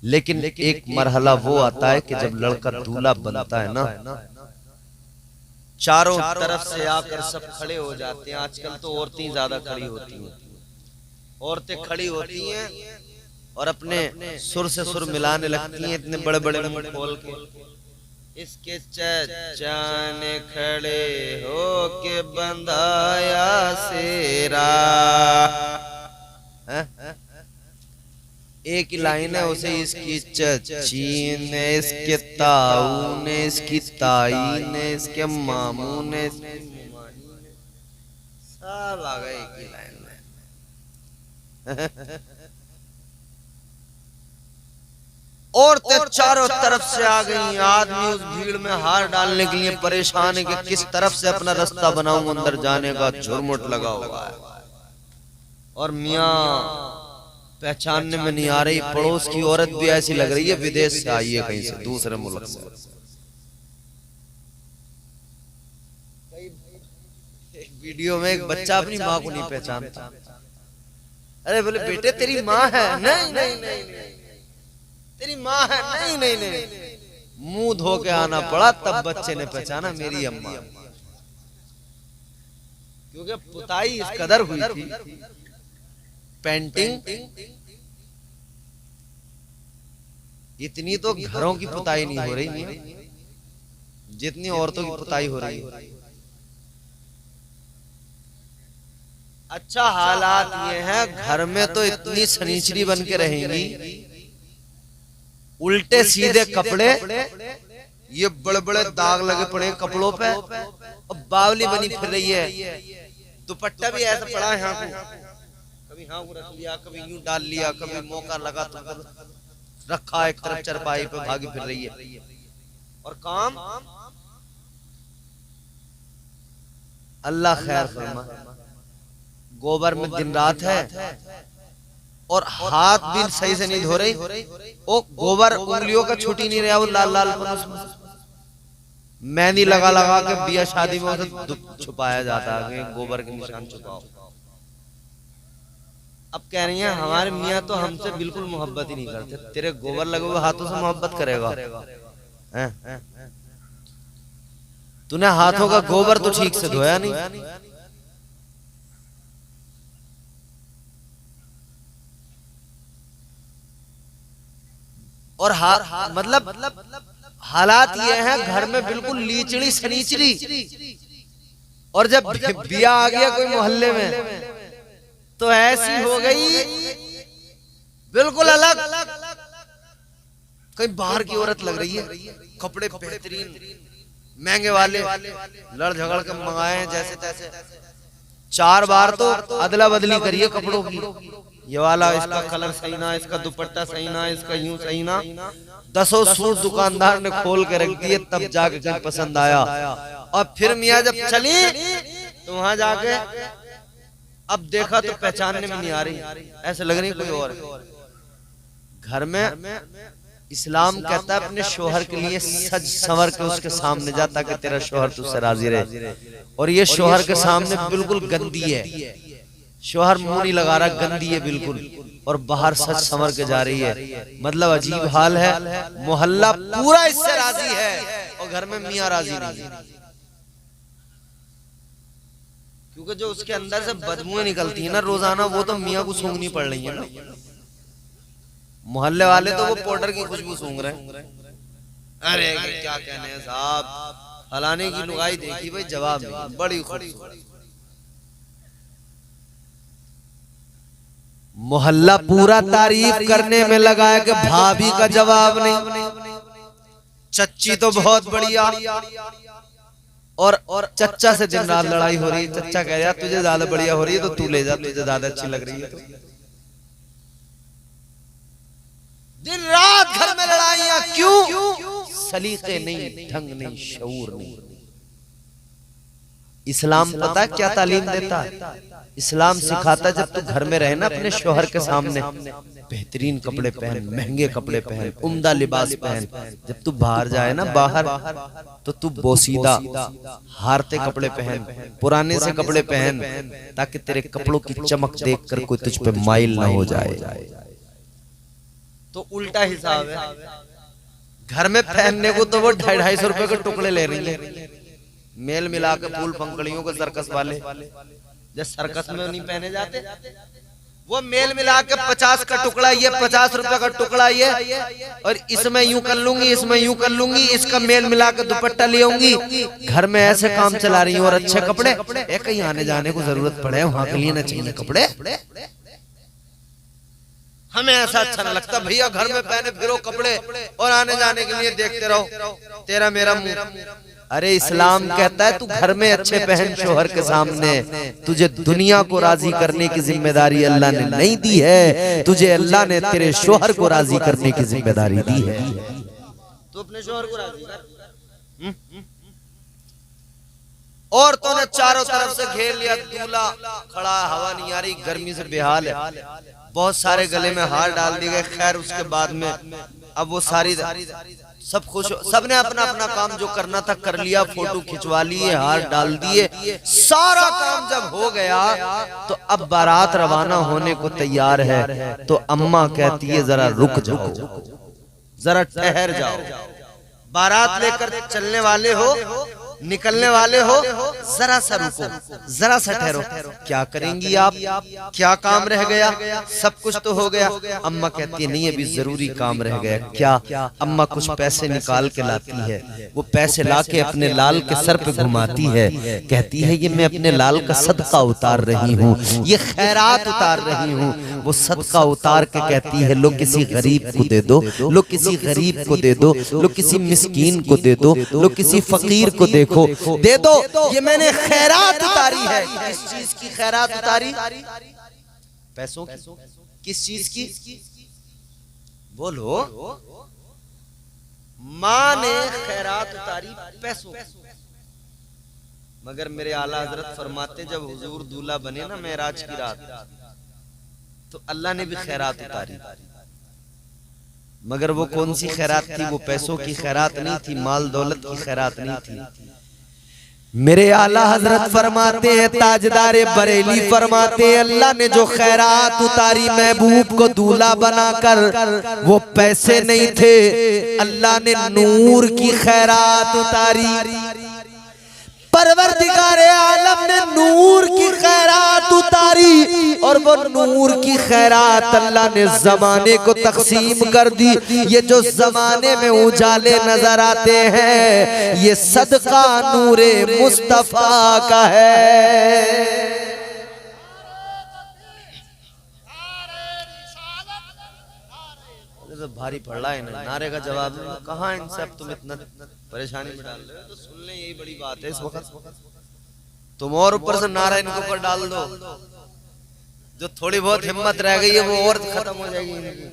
लेकिन एक मरहला वो आता है कि जब लड़का दूल्हा बनता है ना, चारों तरफ से आकर सब खड़े हो जाते हैं। आजकल तो औरतें ज्यादा खड़ी होती हैं, औरतें खड़ी होती हैं और अपने सुर से सुर मिलाने लगती हैं, इतने बड़े बड़े मुंह खोल के। इसके चचा ने खड़े हो के बंधाया सेरा, एक ही लाइन है उसे, इसकी चची ने, इसके ताऊ ने, इसकी ताई ने, इसके मामू ने, सब आ गए एक ही लाइन में। औरतें चारों तरफ से आ गई। आदमी उस भीड़ में हार डालने के लिए परेशान है कि किस तरफ से अपना रास्ता बनाऊं, अंदर जाने का झुरमुट लगा हुआ है। और मियाँ पहचानने में नहीं आ रही, पड़ोस की औरत भी ऐसी लग रही है विदेश से आई है, कहीं से दूसरे मुल्क से। एक वीडियो में एक बच्चा अपनी माँ को नहीं पहचानता। अरे बोले बेटे तेरी माँ है? नहीं नहीं नहीं, तेरी माँ है? नहीं नहीं नहीं। मुंह धो के आना पड़ा, तब बच्चे ने पहचाना मेरी अम्मा। क्योंकि पुताई इस कदर हुई थी, पेंटिंग इतनी तो घरों की पुताई नहीं हो रही जितनी औरतों की पुताई हो रही है। अच्छा हालात ये हैं, घर में तो इतनी सनीचरी बन के रहेंगी, उल्टे सीधे कपड़े, ये बड़े बड़े दाग लगे पड़े कपड़ों पे, और बावली बनी फिर रही है। दुपट्टा भी ऐसा पड़ा है यहाँ को, कभी यहाँ को रख लिया, कभी यूं डाल लिया, कभी मौका लगा तो रखा एक तरफ चरपाई पे, भागी फिर रही है। और काम अल्लाह खैर फरमा, गोबर में दिन रात है, और हाथ भी सही से नहीं धो रही, वो गोबर उंगलियों का छूटी नहीं रहा, वो लाल लाल मेहंदी लगा लगा के बिया शादी में उसे छुपाया जाता है, गोबर के निशान छुपाओ। अब कह रही हैं हमारे मियाँ तो हमसे बिल्कुल मोहब्बत ही नहीं करते, तेरे गोबर लगे हुए हाथों से मोहब्बत करेगा? तूने हाथों का गोबर तो ठीक से धोया नहीं। और मतलब हालात ये हैं, घर में बिल्कुल लीचड़ी सनीचरी, और जब बिया आ गया कोई मोहल्ले में तो ऐसी हो गई बिल्कुल अलग, कहीं बाहर की औरत लग रही है। कपड़े बेहतरीन महंगे वाले लड़ झगड़ के मंगाए हैं जैसे तैसे, 4 बार तो अदला बदली करिए कपड़ों की, ये वाला इसका कलर सही ना, इसका दुपट्टा सही ना, इसका यूं सही ना। 10 सूट दुकानदार ने खोल के रख दिए, तब जाके कहीं पसंद आया। और फिर मियाँ जब चली तो वहां जाके अब देखा तो पहचानने में नहीं आ रही, ऐसे लग रही कोई और। घर में इस्लाम कहता है अपने शोहर के लिए सज संवर के उसके सामने जा, ताकि तेरा शोहर तुझसे राजी रहे। और ये शोहर के सामने बिल्कुल गंदी है, शोहर मुंह नहीं लगा रहा, गंदी है बिल्कुल, और बाहर सच संवर के जा रही है। मतलब अजीब हाल है, मोहल्ला पूरा इससे राजी है और घर में मियाँ राजी नहीं है। क्योंकि जो उसके अंदर से बदबूएं निकलती है ना रोजाना, वो तो मियाँ को सूंघनी पड़ रही है ना। मोहल्ले वाले तो वो पाउडर की खुशबू सूंघ रहे हैं। अरे क्या कहने हैं साहब, फलाने की लुगाई देखी भाई, जवाब नहीं, बड़ी खूबसूरत। मोहल्ला पूरा तारीफ करने में लगा है कि भाभी का जवाब नहीं, चच्ची तो बहुत बढ़िया, और चच्चा से दिन रात लड़ाई हो रही है। चच्चा कह रहा तुझे ज्यादा बढ़िया हो रही है तो तू ले जा, तुझे ज्यादा अच्छी लग रही है। दिन रात घर में लड़ाइयां क्यों? सलीके नहीं, ढंग नहीं, शऊर नहीं। इस्लाम पता क्या तालीम देता है? इस्लाम सिखाता जब तू घर में रहे ना अपने शोहर के सामने, बेहतरीन कपड़े पहन, महंगे कपड़े पहन, उम्दा लिबास पहन। जब तू बाहर जाए ना बाहर, तो तू बोसीदा हारते कपड़े पहन, पुराने से कपड़े पहन, ताकि तेरे कपड़ों की चमक देखकर कोई तुझ पे माइल ना हो जाए। तो उल्टा हिसाब है, घर में पहनने को तो वो 250-250 रुपए के टुकड़े ले रही है, मेल मिला के फूल पंखड़ियों के सर्कस वाले। जब सर्कस में नहीं पहने जाते, वो मेल मिला के 50 का टुकड़ा ये, 50 रुपए का टुकड़ा ये, और इसमें यूं कर लूंगी, इसमें यूं कर लूंगी, इसका मेल मिला के दुपट्टा ले आऊंगी। घर में ऐसे काम चला रही हूँ। और अच्छे कपड़े, कहीं आने जाने को जरूरत पड़े वहां के लिए ना चाहिए कपड़े। हमें ऐसा अच्छा ना लगता भैया, घर में पहने फिरो कपड़े और आने जाने के लिए देखते रहो तेरा मेरा मुंह। अरे इस्लाम कहता है तू घर में अच्छे पहन शोहर के सामने, तुझे दुनिया को राजी करने की जिम्मेदारी अल्लाह ने नहीं दी है, तुझे अल्लाह ने तेरे शोहर को राजी करने की जिम्मेदारी दी है। तू अपने शोहर को राजी कर। औरतों ने चारों तरफ से घेर लिया, दूल्हा खड़ा, हवा नहीं आ रही, गर्मी से बेहाल है, बहुत सारे गले में हार डाल दिए गए। खैर उसके बाद में अब वो सारी सब खुश, सबने अपना अपना काम जो करना था कर लिया, फोटो खिंचवा लिए, हार डाल दिए, सारा काम जब हो गया तो अब बारात रवाना होने को तैयार है। तो अम्मा कहती है जरा रुक जाओ, जरा ठहर जाओ, बारात लेकर चलने वाले हो, निकलने वाले हो, जरा सा रुको, जरा सा ठहरो। क्या करेंगी आप, क्या काम रह गया, सब कुछ तो हो गया। अम्मा कहती है नहीं अभी जरूरी काम रह गया। क्या? अम्मा कुछ पैसे निकाल के लाती है, वो पैसे लाके अपने लाल के सर पे घुमाती है, कहती है ये मैं अपने लाल का सदका उतार रही हूँ, ये खैरात उतार रही हूँ। वो सदका उतार के कहती है लो किसी गरीब को दे दो, लो किसी गरीब को दे दो, लो किसी मिस्कीन को दे दो, लो किसी फकीर को देखो दे दो, ये मैंने खैरात उतारी है। किस चीज की खैरात उतारी? पैसों की। किस चीज की? बोलो। माँ ने खैरात उतारी पैसों की। मगर मेरे आला हजरत फरमाते जब हुजूर दूल्हा बने ना मेराज की रात, तो अल्लाह ने भी खैरात उतारी। मगर वो कौन सी खैरात थी? वो पैसों की खैरात नहीं थी, माल दौलत की खैरात नहीं थी। मेरे आला हजरत फरमाते हैं, ताजदारे बरेली फरमाते हैं, अल्लाह ने जो खैरात उतारी महबूब को दूल्हा बनाकर, वो पैसे नहीं थे, अल्लाह ने नूर की खैरात उतारी। परवरदिगारे आलम ने नूर की खैरात उतारी और वो नूर की खैरात अल्लाह ने जमाने को तकसीम कर दी। ये जो जमाने में उजाले नजर आते हैं, ये सदका नूरे मुस्तफा का है। भारी पड़ रहा है ना नारे का जवाब कहाँ, इनसे अब तुम इतना परेशानी में डाल रहे हो, तो सुन ले यही बड़ी बात है इस वक्त। तुम और ऊपर से नारा इनके ऊपर डाल दो, जो थोड़ी बहुत हिम्मत रह गई है वो और खत्म हो जाएगी इनकी।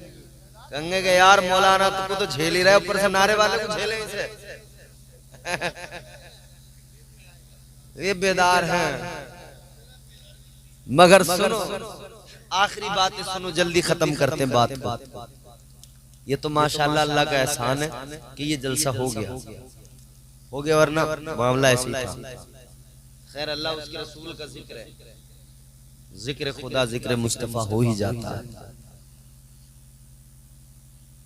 कहेंगे कि यार मौलाना तुमको तो झेल ही रहा है, ऊपर से नारे वाले को झेले इसे। ये बेदार हैं। मगर सुनो, आखिरी बात सुनो, जल्दी खत्म करते हैं बात को। ये तो माशाल्लाह अल्लाह का एहसान है कि ये जलसा हो गया, वरना मामला ऐसे ही था। खैर अल्लाह उसके रसूल का जिक्र है, जिक्र खुदा जिक्र मुस्तफा हो ही जाता है।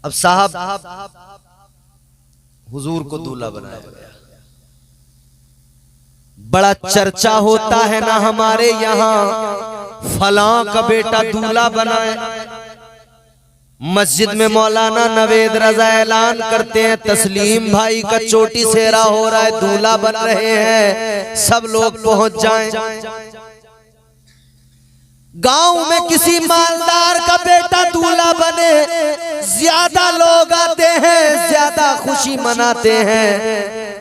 अब साहब हुजूर को दूल्हा बनाया गया, बड़ा चर्चा होता है ना हमारे यहाँ, फलां का बेटा दूल्हा बनाए। मस्जिद में मौलाना नवेद रजा ऐलान करते हैं तस्लीम भाई का चोटी सेरा हो रहा है, दूल्हा बन रहे हैं, सब लोग पहुंच जाएं। गांव में किसी मालदार का बेटा दूल्हा बने, ज्यादा लोग आते हैं, ज्यादा खुशी मनाते हैं।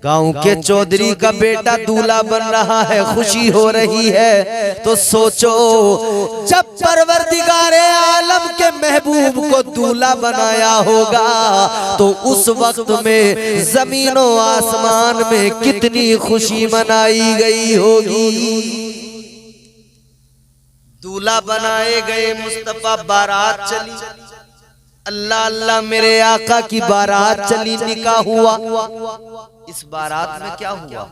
गांव के चौधरी का बेटा दूल्हा बन रहा है, खुशी हो रही है। तो सोचो जब परवरदिगारे आलम के महबूब को दूल्हा बनाया होगा, तो उस वक्त में जमीनों आसमान में कितनी खुशी मनाई गई होगी। दूल्हा बनाए गए, मुस्तफा बारात चली, अल्लाह अल्लाह मेरे आका की बारात चली, निकाह हुआ। इस बारात में क्या हुआ?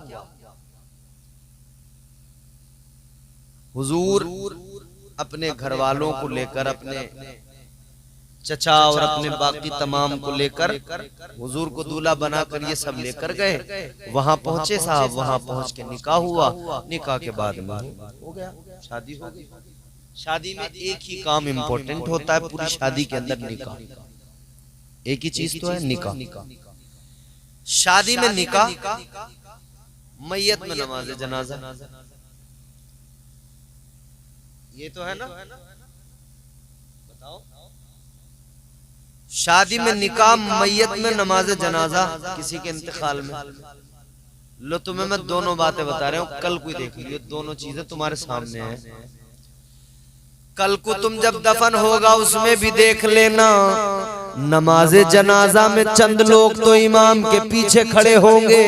हुजूर अपने घर वालों को लेकर, अपने चचा और अपने बाकी तमाम को लेकर, हुजूर को दूल्हा बनाकर ये सब लेकर गए। वहां पहुंचे साहब, वहां पहुंच के निकाह हुआ। निकाह के बाद में हो गया, शादी हो गई। शादी में एक ही काम इम्पोर्टेंट होता है पूरी शादी के अंदर, निकाह। एक ही चीज तो है, निकाह। शादी में निकाह, मैयत में नमाज जनाजा, ये तो है ना। शादी में निकाह, मैयत में नमाज जनाजा, किसी के इंतकाल में। लो तुम्हें मैं दोनों बातें बता रहा हूँ, कल कोई देख लियो, दोनों चीजें तुम्हारे सामने हैं। कल को तुम जब दफन होगा उसमें भी देख लेना, नमाज जनाजा में चंद लोग तो इमाम के पीछे खड़े होंगे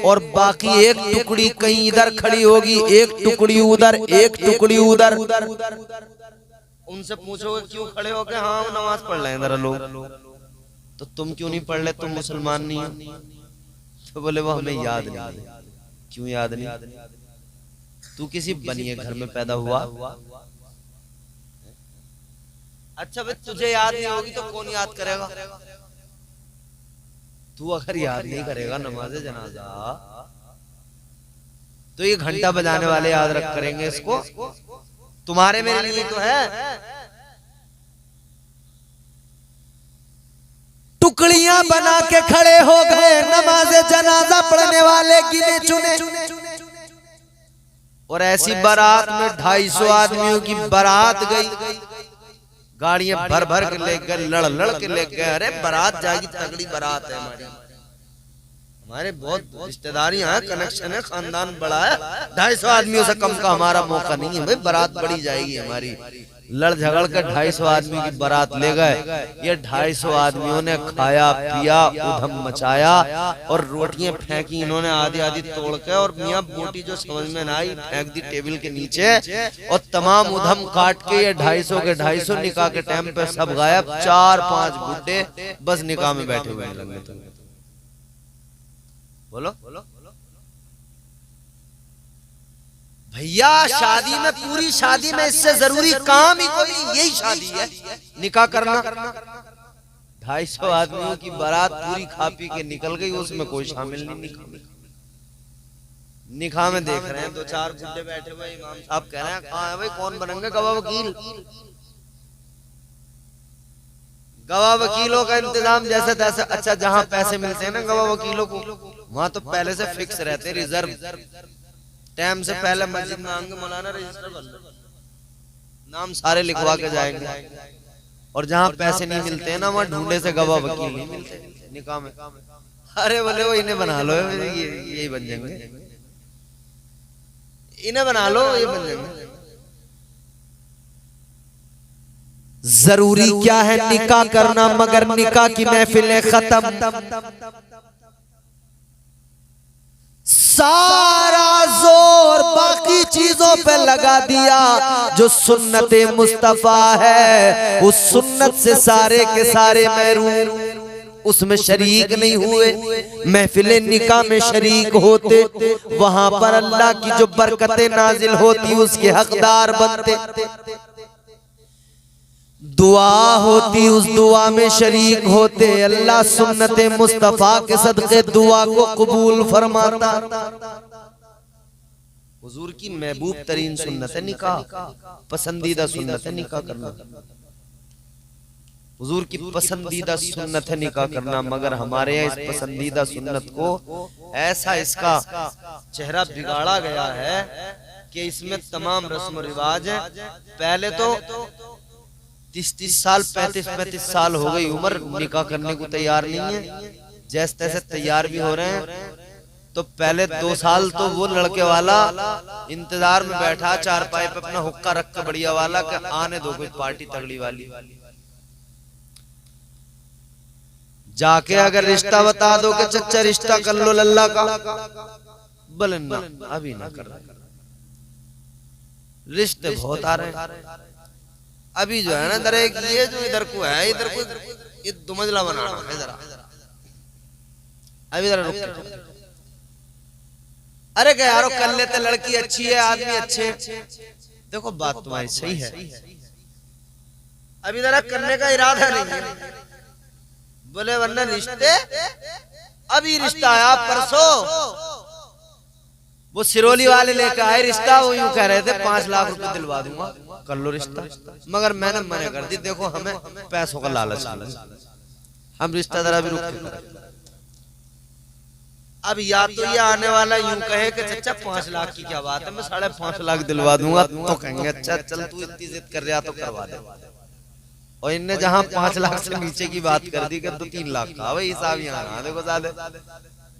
और बाकी एक टुकड़ी कहीं इधर खड़ी होगी, एक टुकड़ी उधर, एक टुकड़ी उधर। उनसे पूछोगे क्यों खड़े हो गए, हाँ नमाज पढ़ रहे हैं जरा लोग। तो तुम क्यों नहीं पढ़ रहे, तुम मुसलमान नहीं हो? तो बोले वो हमें याद नहीं। क्यों याद नहीं? तू किसी बनिए घर में पैदा हुआ। अच्छा भाई तुझे याद नहीं होगी तो कौन याद करेगा? तू अगर याद नहीं करेगा नमाज जनाजा तो ये घंटा बजाने वाले याद रख करेंगे इसको। तुम्हारे मेरे लिए तो है। टुकड़ियां बना के खड़े हो गए नमाज जनाजा पढ़ने वाले गिने चुने। और ऐसी बारात में 250 आदमियों की बारात गई, गाड़ियां भर भर के ले गए, लड़ लड़ के ले गए। अरे बारात जाएगी, तगड़ी बारात है हमारे बहुत रिश्तेदारियां हैं, कनेक्शन है, खानदान बड़ा है। 250 आदमियों से कम का हमारा मौका नहीं है भाई, बारात बड़ी जाएगी हमारी। लड़ झगड़ कर 250 आदमी की बारात ले गए। ये 250 आदमियों ने खाया पिया, उधम मचाया और रोटियां फेंकी इन्होंने आधी आधी तोड़ के, और मियां बोटी जो समझ में ना आई फेंक दी टेबल के नीचे। और तमाम उधम काट के ये 250 के 250 निकाह के टाइम पे सब गायब। 4-5 बुड्ढे बस निकाह में बैठे हुए लगे। बोलो भैया, शादी में, पूरी शादी में इससे जरूरी काम ही कोई नहीं, यही शादी है, निकाह करना। 250 आदमियों की बारात पूरी खा पी के निकल गई, उसमें कोई शामिल नहीं। निकाह में देख रहे हैं 2-4 बुड्ढे बैठे हुए, इमाम साहब कह रहे हैं कहाँ है भाई, कौन बनेंगे गवाह वकील। गवाह वकीलों का इंतजाम जैसे तैसे। अच्छा जहाँ पैसे मिलते हैं ना गवाह वकीलों को, वहां तो पहले से फिक्स रहते, रिजर्व। टाइम से पहले मस्जिद में आएंगे, मौलाना रजिस्टर बन लो, नाम सारे लिखवा के जाएंगे। और जहाँ पैसे नहीं मिलते हैं ना, वहाँ ढूंढे से गवाह वकील नहीं मिलते निकाह में। अरे बोले वो इन्हें बना लो, यही बन जाएंगे, इन्हें बना लो, ये बन जाएंगे। जरूरी क्या है निकाह करना, मगर निकाह की महफिलें खत्म। सारा जोर बाकी चीजों पे लगा दिया, जो सुन्नत मुस्तफा है उस सुन्नत से सारे के सारे महरूम, उसमें शरीक नहीं हुए। महफिले निकाह में शरीक होते, वहां पर अल्लाह की जो बरकतें नाजिल होती उसके हकदार बनते। दुआ होती, उस दुआ में शरीक होते। अल्लाह सुन्नत मुस्तफा के सदक़े दुआ को कबूल फरमाता। हुजूर की महबूब तरीन सुन्नत है निकाह, पसंदीदा सुन्नत है निकाह करना। हुजूर की पसंदीदा सुन्नत है निकाह करना, मगर हमारे यहाँ इस पसंदीदा सुन्नत को ऐसा इसका चेहरा बिगाड़ा गया है कि इसमें तमाम रस्म रिवाज है। पहले तो 30-30 साल, 35-35 साल हो गई उम्र, निकाह करने को तैयार नहीं है। जैसे तैसे तैयार भी हो रहे हैं। तो पहले 2 साल तो वो लड़के वाला इंतजार में बैठा, चारपाई पे अपना हुक्का रख के बढ़िया वाला कि आने दो कोई पार्टी तगड़ी वाली। जाके अगर रिश्ता बता दो कि चच्चा रिश्ता कर लो लल्ला का, बोले ना अभी ना कर, रिश्ते बहुत आ रहे हैं अभी जो है ना। इधर एक ये जो इधर को है, इधर को ये 2 मंजिला बनाना है जरा, अभी जरा रुक। अरे क्या यारो कर लेते, लड़की अच्छी है, आदमी अच्छे। देखो बात तुम्हारी सही है, अभी जरा करने का इरादा नहीं है। बोले वरना रिश्ते, अभी रिश्ता आया परसों, वो सिरोली वाले लेकर आए रिश्ता। वो यूं कह रहे थे 5 लाख रुपए दिलवा दूंगा, कर लो रिश्ता। मगर मैंने मना कर दी, देखो हमें पैसों का लालच, हम रिश्ता जरा भी रुक। अब या तो ये आने वाला यूं कहे कि चचा 5 लाख की क्या बात है, मैं 5.5 लाख दिलवा दूंगा, तो कहेंगे अच्छा चल तू इतनी जिद कर रहा तो करवा दे। और इनने जहां 5 लाख से नीचे की बात कर दी कर तो 3 लाख का भाई हिसाब यहाँ देखो ज्यादा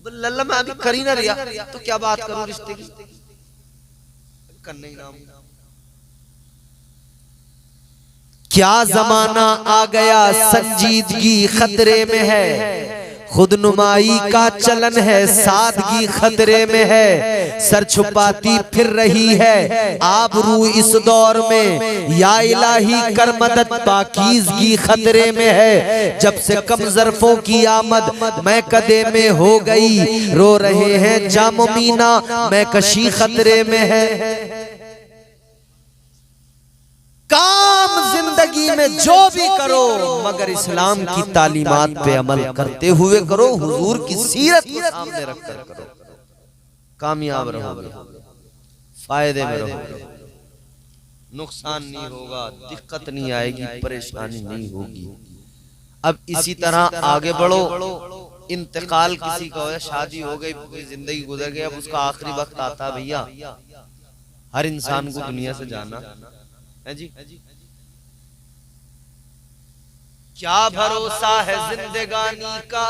लल्ला मैं अभी कर ही ना रिया तो क्या बात करूं रिश्ते की करने ही नाम। क्या जमाना आ गया संजीदगी खतरे में है, खुदनुमाई का चलन है सादगी खतरे में है, सर छुपाती फिर रही है आबरू इस दौर में, या इलाही कर मदद पाकीज़गी खतरे में है, जब से कम ज़र्फ़ों की आमद मैं कदे में हो गई, रो रहे हैं जामो मीना मैं कशी खतरे में है। काम जिंदगी में जो भी करो मगर इस्लाम की तालीमात पे अमल करते हुए करो, हुजूर की सीरत को सामने रखकर करो, कामयाब रहोगे, फायदे में रहोगे, नुकसान नहीं होगा, दिक्कत नहीं आएगी, परेशानी नहीं होगी। अब इसी तरह आगे बढ़ो। इंतकाल किसी का हो, शादी हो गई, पूरी जिंदगी गुजर गई, अब उसका आखिरी वक्त आता है भैया, हर इंसान को दुनिया से जाना है जी। क्या भरोसा है जिंदगानी का,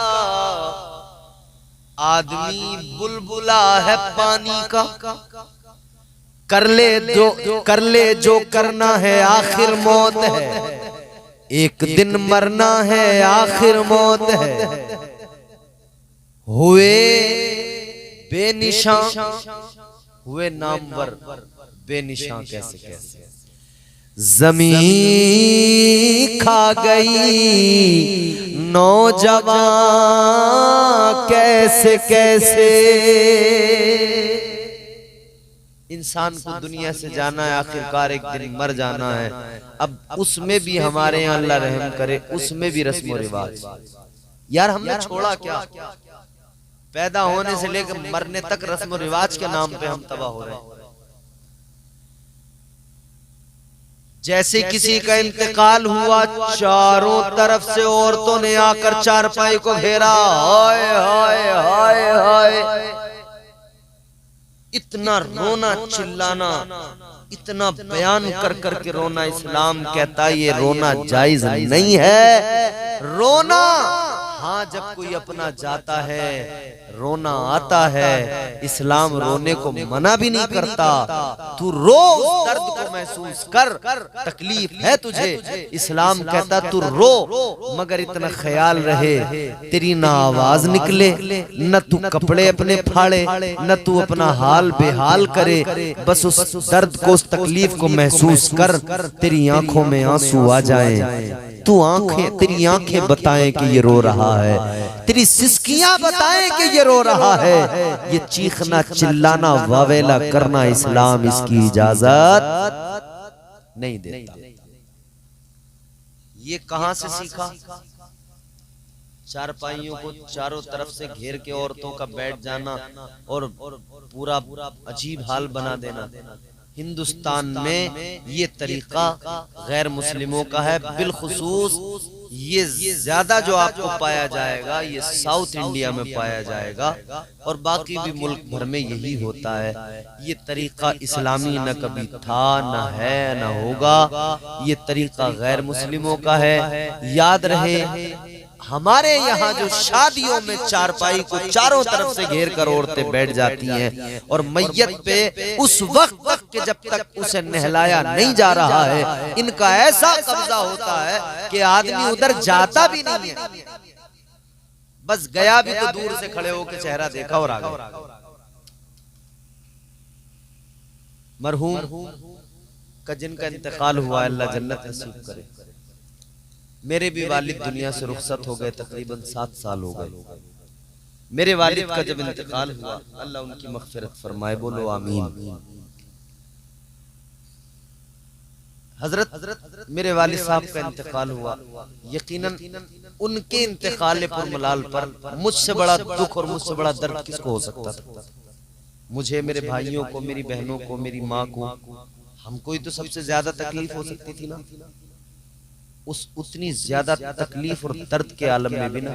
आदमी बुलबुला है पानी का, कर ले जो करना है आखिर मौत है, एक दिन मरना है आखिर मौत है, हुए बेनिशान हुए नामवर बेनिशान कैसे कैसे, ज़मीं खा गई नौजवान कैसे कैसे। इंसान को दुनिया से जाना है, आखिरकार एक दिन मर जाना है। अब उसमें भी हमारे यहाँ अल्लाह रहम करे, उसमें भी रस्म और रिवाज, यार हमने छोड़ा क्या? पैदा होने से लेकर मरने तक रस्म और रिवाज के नाम पे हम तबाह हो रहे हैं। जैसे किसी का इंतकाल हुआ, चारों तरफ से औरतों ने आकर चारपाई को घेरा, हाय हाय हाय हाय, इतना रोना चिल्लाना, इतना बयान कर कर के रोना। इस्लाम कहता है ये रोना जायज नहीं है। रोना हाँ जब कोई अपना जाता है रोना आता है, इस्लाम रोने को मना भी नहीं करता। तू रो, उस दर्द को महसूस कर, तकलीफ है तुझे, इस्लाम कहता तू रो, मगर इतना ख्याल रहे तेरी ना आवाज निकले, न तू कपड़े अपने फाड़े, न तू अपना हाल बेहाल करे, बस उस दर्द को, उस तकलीफ को महसूस कर, तेरी आंखों में आंसू आ जाएं, तू आंखें, तेरी आंखें बताएं कि ये रो रहा है, तेरी सिसकियां बताएं कि ये रो रहा है। ये चीखना चिल्लाना वावेला करना इस्लाम इसकी इजाजत नहीं देता। ये कहां से सीखा? चारपाइयों को चारों तरफ से घेर के औरतों का बैठ जाना और पूरा अजीब हाल बना देना। हिंदुस्तान में ये तरीका गैर मुस्लिमों का है, बिलखुसूस ये ज्यादा जो आपको पाया जाएगा ये साउथ इंडिया में पाया जाएगा, और बाकी भी मुल्क भर में यही होता है। ये तरीका इस्लामी न कभी था, न है, न होगा। ये तरीका गैर मुस्लिमों का है। याद रहे हमारे यहाँ जो शादियों में चारपाई को चारों तरफ से घेर कर औरतें बैठ जाती हैं और मैयत पे उस वक्त तक के जब तक उसे नहलाया नहीं जा रहा है इनका ऐसा कब्जा होता है कि आदमी उधर जाता भी नहीं है, बस गया भी तो दूर से खड़े होकर चेहरा देखा और आ गया। मरहूम का जिनका इंतकाल हुआ अल्लाह जन्नत नसीब करे। मेरे भी वालिद दुनिया से रुखसत हो गए, तकरीबन 7 साल हो गए। मेरे वालिद का जब इंतकाल हुआ अल्लाह उनकी मग़फ़िरत फरमाए, बोलो आमीन। हजरत मेरे वालिद साहब का इंतकाल हुआ, यकीनन उनके इंतकाल पर मलाल पर मुझसे बड़ा दुख और मुझसे बड़ा दर्द किसको हो सकता था? मुझे, मेरे भाइयों को, मेरी बहनों को, मेरी माँ को, हमको ही तो सबसे ज्यादा तकलीफ हो सकती थी ना। उस उतनी ज्यादा तकलीफ और दर्द के आलम में भी ना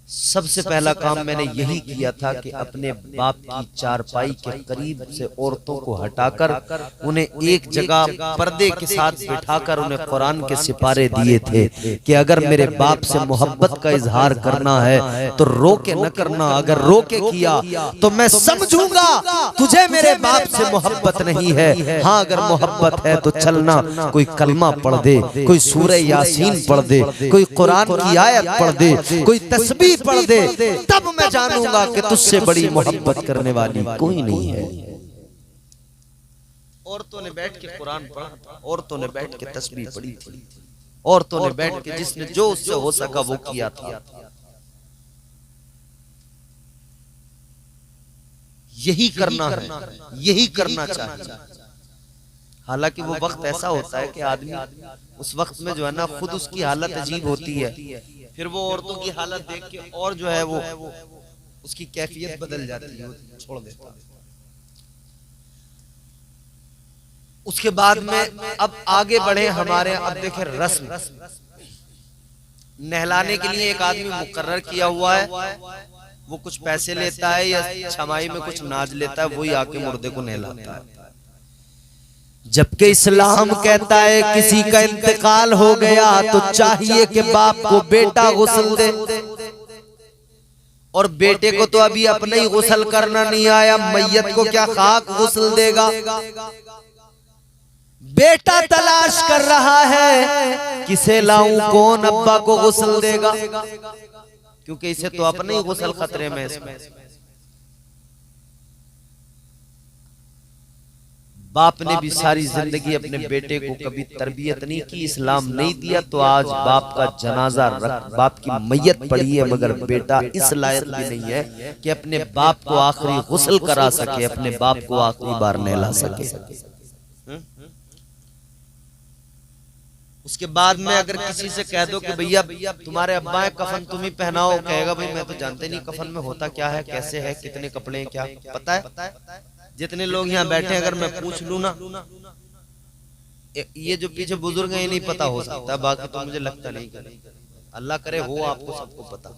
सबसे पहला काम मैंने यही किया था कि अपने बाप की चारपाई के करीब से औरतों को हटाकर उन्हें एक जगह पर्दे के साथ बिठाकर उन्हें कुरान के सिपारे दिए थे कि अगर मेरे बाप से मोहब्बत का इजहार करना है तो रोके न करना, अगर रोके किया तो मैं समझूंगा तुझे मेरे बाप से मोहब्बत नहीं है। हाँ, अगर मोहब्बत है तो चलना, कोई कलमा पढ़ दे, कोई सूरह यासीन पढ़ दे, कोई कुरान की आयत पढ़ दे, कोई तस्बीह पढ़ दे, तब मैं जानूंगा कि तुझसे बड़ी मोहब्बत करने वाली कोई नहीं है। औरतों ने बैठ के कुरान पढ़ा, औरतों ने बैठ के तस्बीह पढ़ी थी, औरतों ने बैठ के जिसने जो उससे हो सका वो किया था। यही करना है, यही करना चाहिए। हालांकि वो वक्त ऐसा होता है कि आदमी उस वक्त में जो है ना खुद उसकी हालत अजीब होती है, फिर वो औरतों की हालत देख के और जो है वो उसकी कैफियत बदल जाती है, छोड़ देता है। उसके बाद में अब आगे बढ़े हमारे, अब देखें रस्म, नहलाने के लिए एक आदमी मुकर्रर किया हुआ है, वो कुछ पैसे लेता है या छमाही में कुछ नाज लेता है, वही आके मुर्दे को नहलाता है। जबकि इस्लाम कहता है किसी का इंतकाल हो गया तो चाहिए कि बाप को बेटा गुस्ल दे, और बेटे को तो अभी अपने ही गुस्ल करना नहीं आया, मैयत को क्या खाक गुस्ल देगा। बेटा तलाश कर रहा है किसे लाऊं, कौन अब्बा को गुस्ल देगा, क्योंकि इसे तो अपने ही गुस्ल खतरे में। इसमें बाप ने भी सारी जिंदगी अपने बेटे को कभी तरबियत नहीं की, इस्लाम नहीं दिया, तो आज बाप का जनाजा रख, बाप की मैयत पड़ी है, मगर बेटा इस लायक भी नहीं है कि अपने बाप को आखिरी गुस्ल करा सके, अपने बाप को आखिरी बार नहला सके। उसके बाद में अगर किसी से कह दो कि भैया तुम्हारे अब्बा है, कफन तुम ही पहनाओ, कहेगा भाई मैं तो जानते नहीं कफन में होता क्या है, कैसे है, कितने कपड़े हैं, क्या पता है। जितने लोग यहाँ बैठे अगर मैं पूछ लूं ना, ये जो पीछे बुजुर्ग हैं ये नहीं पता हो सकता, बाकी तो मुझे लगता नहीं, अल्लाह करे हो आपको सबको पता।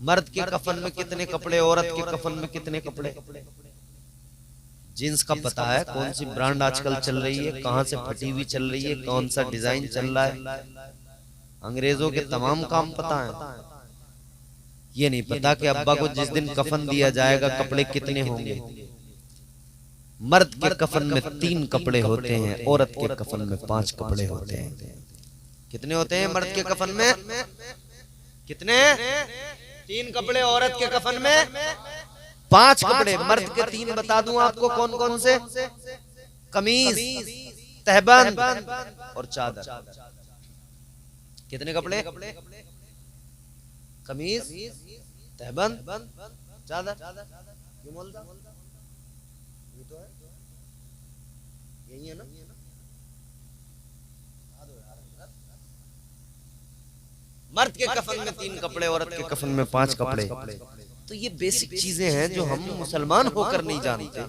मर्द के कफन में कितने कपड़े, औरत के कफन में कितने कपड़े, जींस का पता है, कौन सी ब्रांड आजकल चल रही है, कहां से फटी हुई चल रही है, कौन सा डिजाइन चल रहा है, अंग्रेजों के तमाम काम पता है। ये नहीं पता कि अब्बा को जिस दिन कफन दिया जाएगा कपड़े कितने होंगे। मर्द के कफन में 3 कपड़े होते हैं, औरत के कफन में 5 कपड़े होते हैं। कितने होते हैं मर्द के कफन में, कितने, 3 कपड़े, औरत के कफन में 5 कपड़े। मर्द के 3 बता दूं आपको कौन कौन से, कमीज, तहबंद और चादर। कितने कपड़े, कमीज, तहबंद, चादर। ये बोलता ये तो है, यही है ना। मर्द के कफन में 3 कपड़े, औरत के कफन में 5 कपड़े। तो ये बेसिक चीजें हैं जो हम मुसलमान होकर नहीं जानते।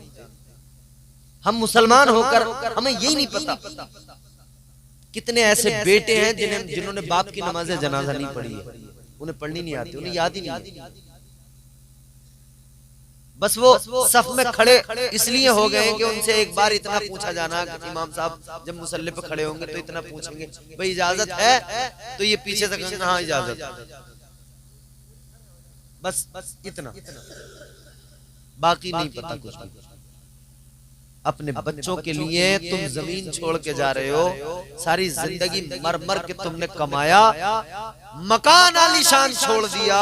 हम मुसलमान होकर हमें यही नहीं पता। कितने ऐसे बेटे हैं जिन्होंने बाप की नमाज़े जनाजा नहीं पढ़ी है, उन्हें पढ़नी नहीं आती, उन्हें याद ही नहीं। बस वो सफ में खड़े इसलिए हो गए कि उनसे एक बार इतना पूछा जाना कि इमाम साहब जब मुसल्ले पे खड़े होंगे तो इतना पूछेंगे भाई इजाजत है, तो ये पीछे से कहेंगे हाँ इजाजत, बस इतना, बाकी नहीं पता कुछ भी। अपने बच्चों के लिए तुम जमीन छोड़ के जा रहे हो, सारी जिंदगी मर मर के तुमने कमाया, मकान आलीशान छोड़ दिया,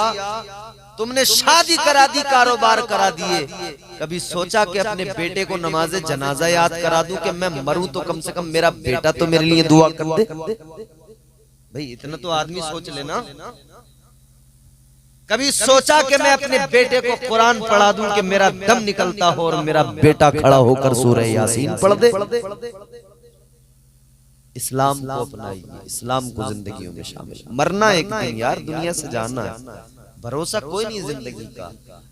तुमने शादी करा दी, कारोबार करा दिए। कभी सोचा कि अपने बेटे को नमाज़े जनाजा याद करा दूं कि मैं मरूं तो कम से कम मेरा बेटा तो मेरे लिए दुआ कर दे। भाई इतना तो आदमी सोच लेना। कभी सोचा कि मैं अपने बेटे को कुरान पढ़ा दूं कि मेरा दम निकलता हो और मेरा बेटा खड़ा होकर सूरह यासीन पढ़ दे। इस्लाम को अपनाइए, इस्लाम को जिंदगियों में शामिल। मरना एक दिन यार, दुनिया से जाना है, भरोसा कोई नहीं जिंदगी का।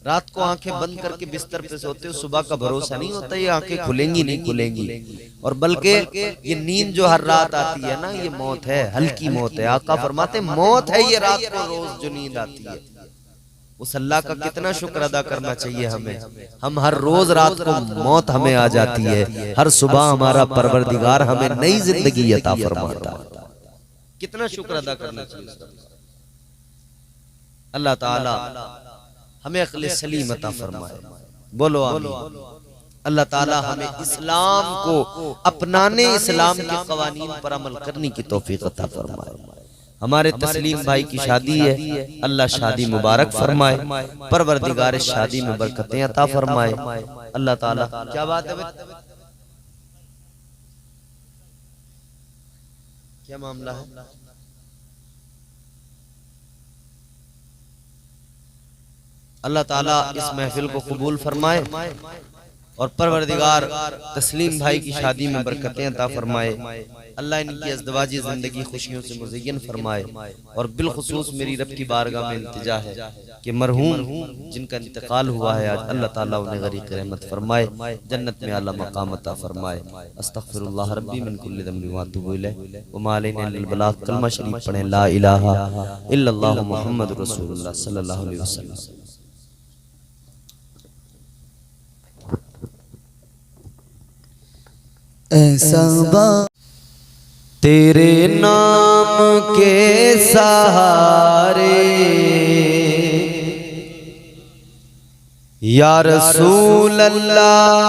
रात को आंखें बंद करके बिस्तर पे सोते हो, सुबह का भरोसा नहीं होता ये आंखें खुलेंगी नहीं खुलेंगी। और बल्कि ये नींद जो हर रात आती है ना, ये मौत है, हल्की मौत है। आका फरमाते मौत है ये रात को रोज जो नींद आती है। उस अल्लाह का कितना शुक्र अदा करना चाहिए हमें। हम हर रोज रात को मौत हमें आ जाती है, हर सुबह हमारा परवरदिगार हमें नई जिंदगी अता फरमाता है। कितना शुक्र अदा करना चाहिए। अल्लाह ताला हमें अक्ल सलीम अता फरमाए, बोलो आमीन। अल्लाह ताला हमें इस्लाम को अपनाने, इस्लाम के कवानीन पर अमल करने की तौफीक अता फरमाए। हमारे तस्लीम भाई की शादी है, अल्लाह शादी मुबारक फरमाए, परवरदिगार शादी में बरकतें अता फरमाए। अल्लाह ताला, क्या बात है, क्या मामला है? अल्लाह ताला इस महफिल को कबूल फरमाए और परवरदिगार तस्लीम भाई की शादी में बरकतें अता फरमाए। अल्लाह इनकी अज़दवाजी ज़िंदगी खुशियों से मुज़य्यन फरमाए। और बिलखुसूस मेरी रब की बारगाह में इल्तिजा है कि मरहूम जिनका इंतकाल हुआ है आज, अल्लाह ताला उन्हें गरीक़ रहमत फरमाए, जन्नत में आला मकाम अता फरमाए। अस्तग़फिरुल्लाह रब्बी मिन कुल्लि ज़ंबिन व अतूबु इलैह व मा अलैना इल्लल बलाग़। कलमा शरीफ पढ़ें, ला इलाहा इल्लल्लाहु मुहम्मदुर रसूलुल्लाह सल्लल्लाहु अलैहि वसल्लम। ऐसा बा तेरे नाम के सहारे या रसूल अल्लाह,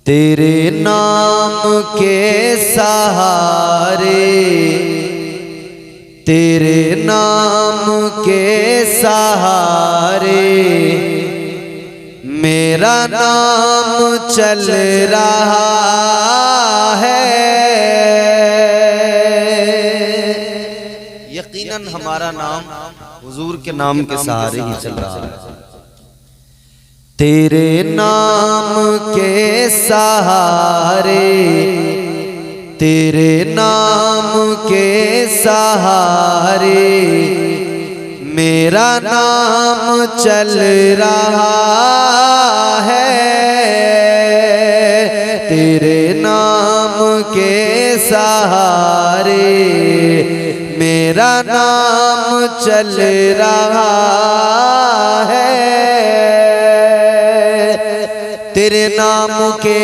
तेरे नाम के सहारे, तेरे नाम के सहारे मेरा नाम चल रहा है। यकीनन हमारा नाम हुजूर के नाम के सहारे ही चल रहा है। तेरे नाम के सहारे, तेरे नाम के सहारे मेरा नाम चल रहा है। तेरे नाम के सहारे मेरा नाम चल रहा है। तेरे नाम के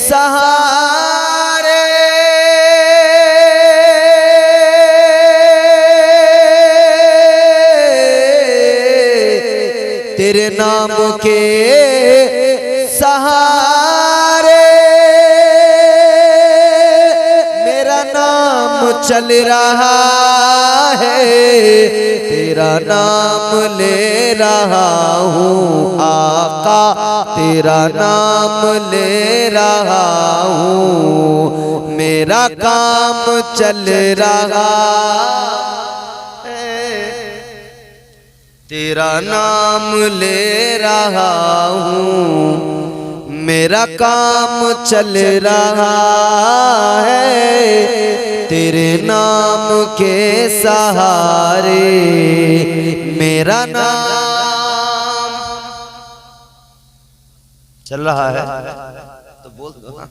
सहारे तेरे नाम के सहारे मेरा नाम चल रहा है। तेरा नाम ले रहा हूँ आका, तेरा नाम ले रहा हूँ, मेरा काम चल रहा है। तेरा नाम ले रहा हूँ, मेरा काम चल रहा है। तेरे नाम के सहारे मेरा नाम चल रहा है। तो बोल दो ना,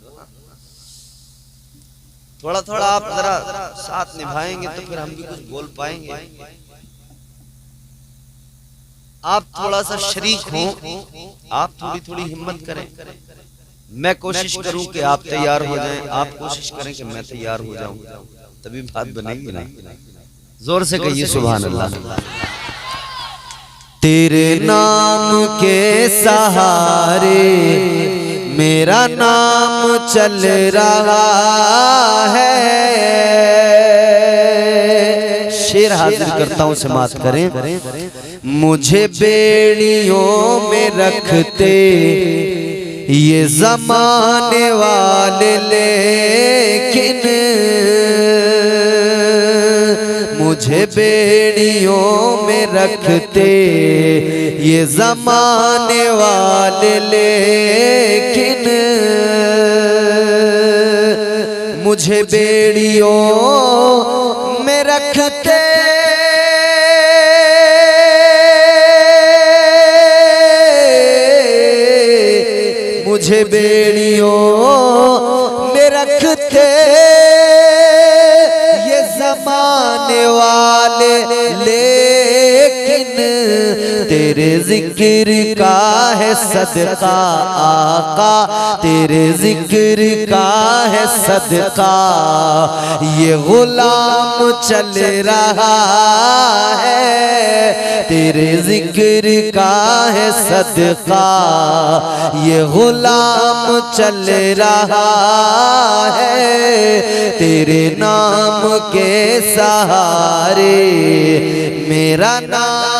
थोड़ा थोड़ा आप जरा साथ निभाएंगे तो फिर हम भी कुछ बोल पाएंगे। आप थोड़ा सा शरीक हो, आप थोड़ी थोड़ी हिम्मत करें। मैं कोशिश करूं कि आप तैयार हो जाएं, आप कोशिश करें कि मैं तैयार हो जाऊं, तभी बात बनेगी ना। जोर से कहिए सुभान अल्लाह। तेरे नाम के सहारे मेरा नाम चल रहा है। शेर हाजिर करता हूं, समाप्त करें। मुझे बेड़ियों में रखते ये ज़माने वाले, लेकिन मुझे बेड़ियों में रखते ये ज़माने वाले, लेकिन मुझे बेड़ियों में रखते मुझे बेड़ियों में रखते ये ज़माने वाले, लेकिन तेरे जिक्र का है सदका आका, तेरे जिक्र का है सदका ये गुलाम चल रहा है, तेरे जिक्र का है सदका ये गुलाम चल रहा है, तेरे नाम के सहारे मेरा नाम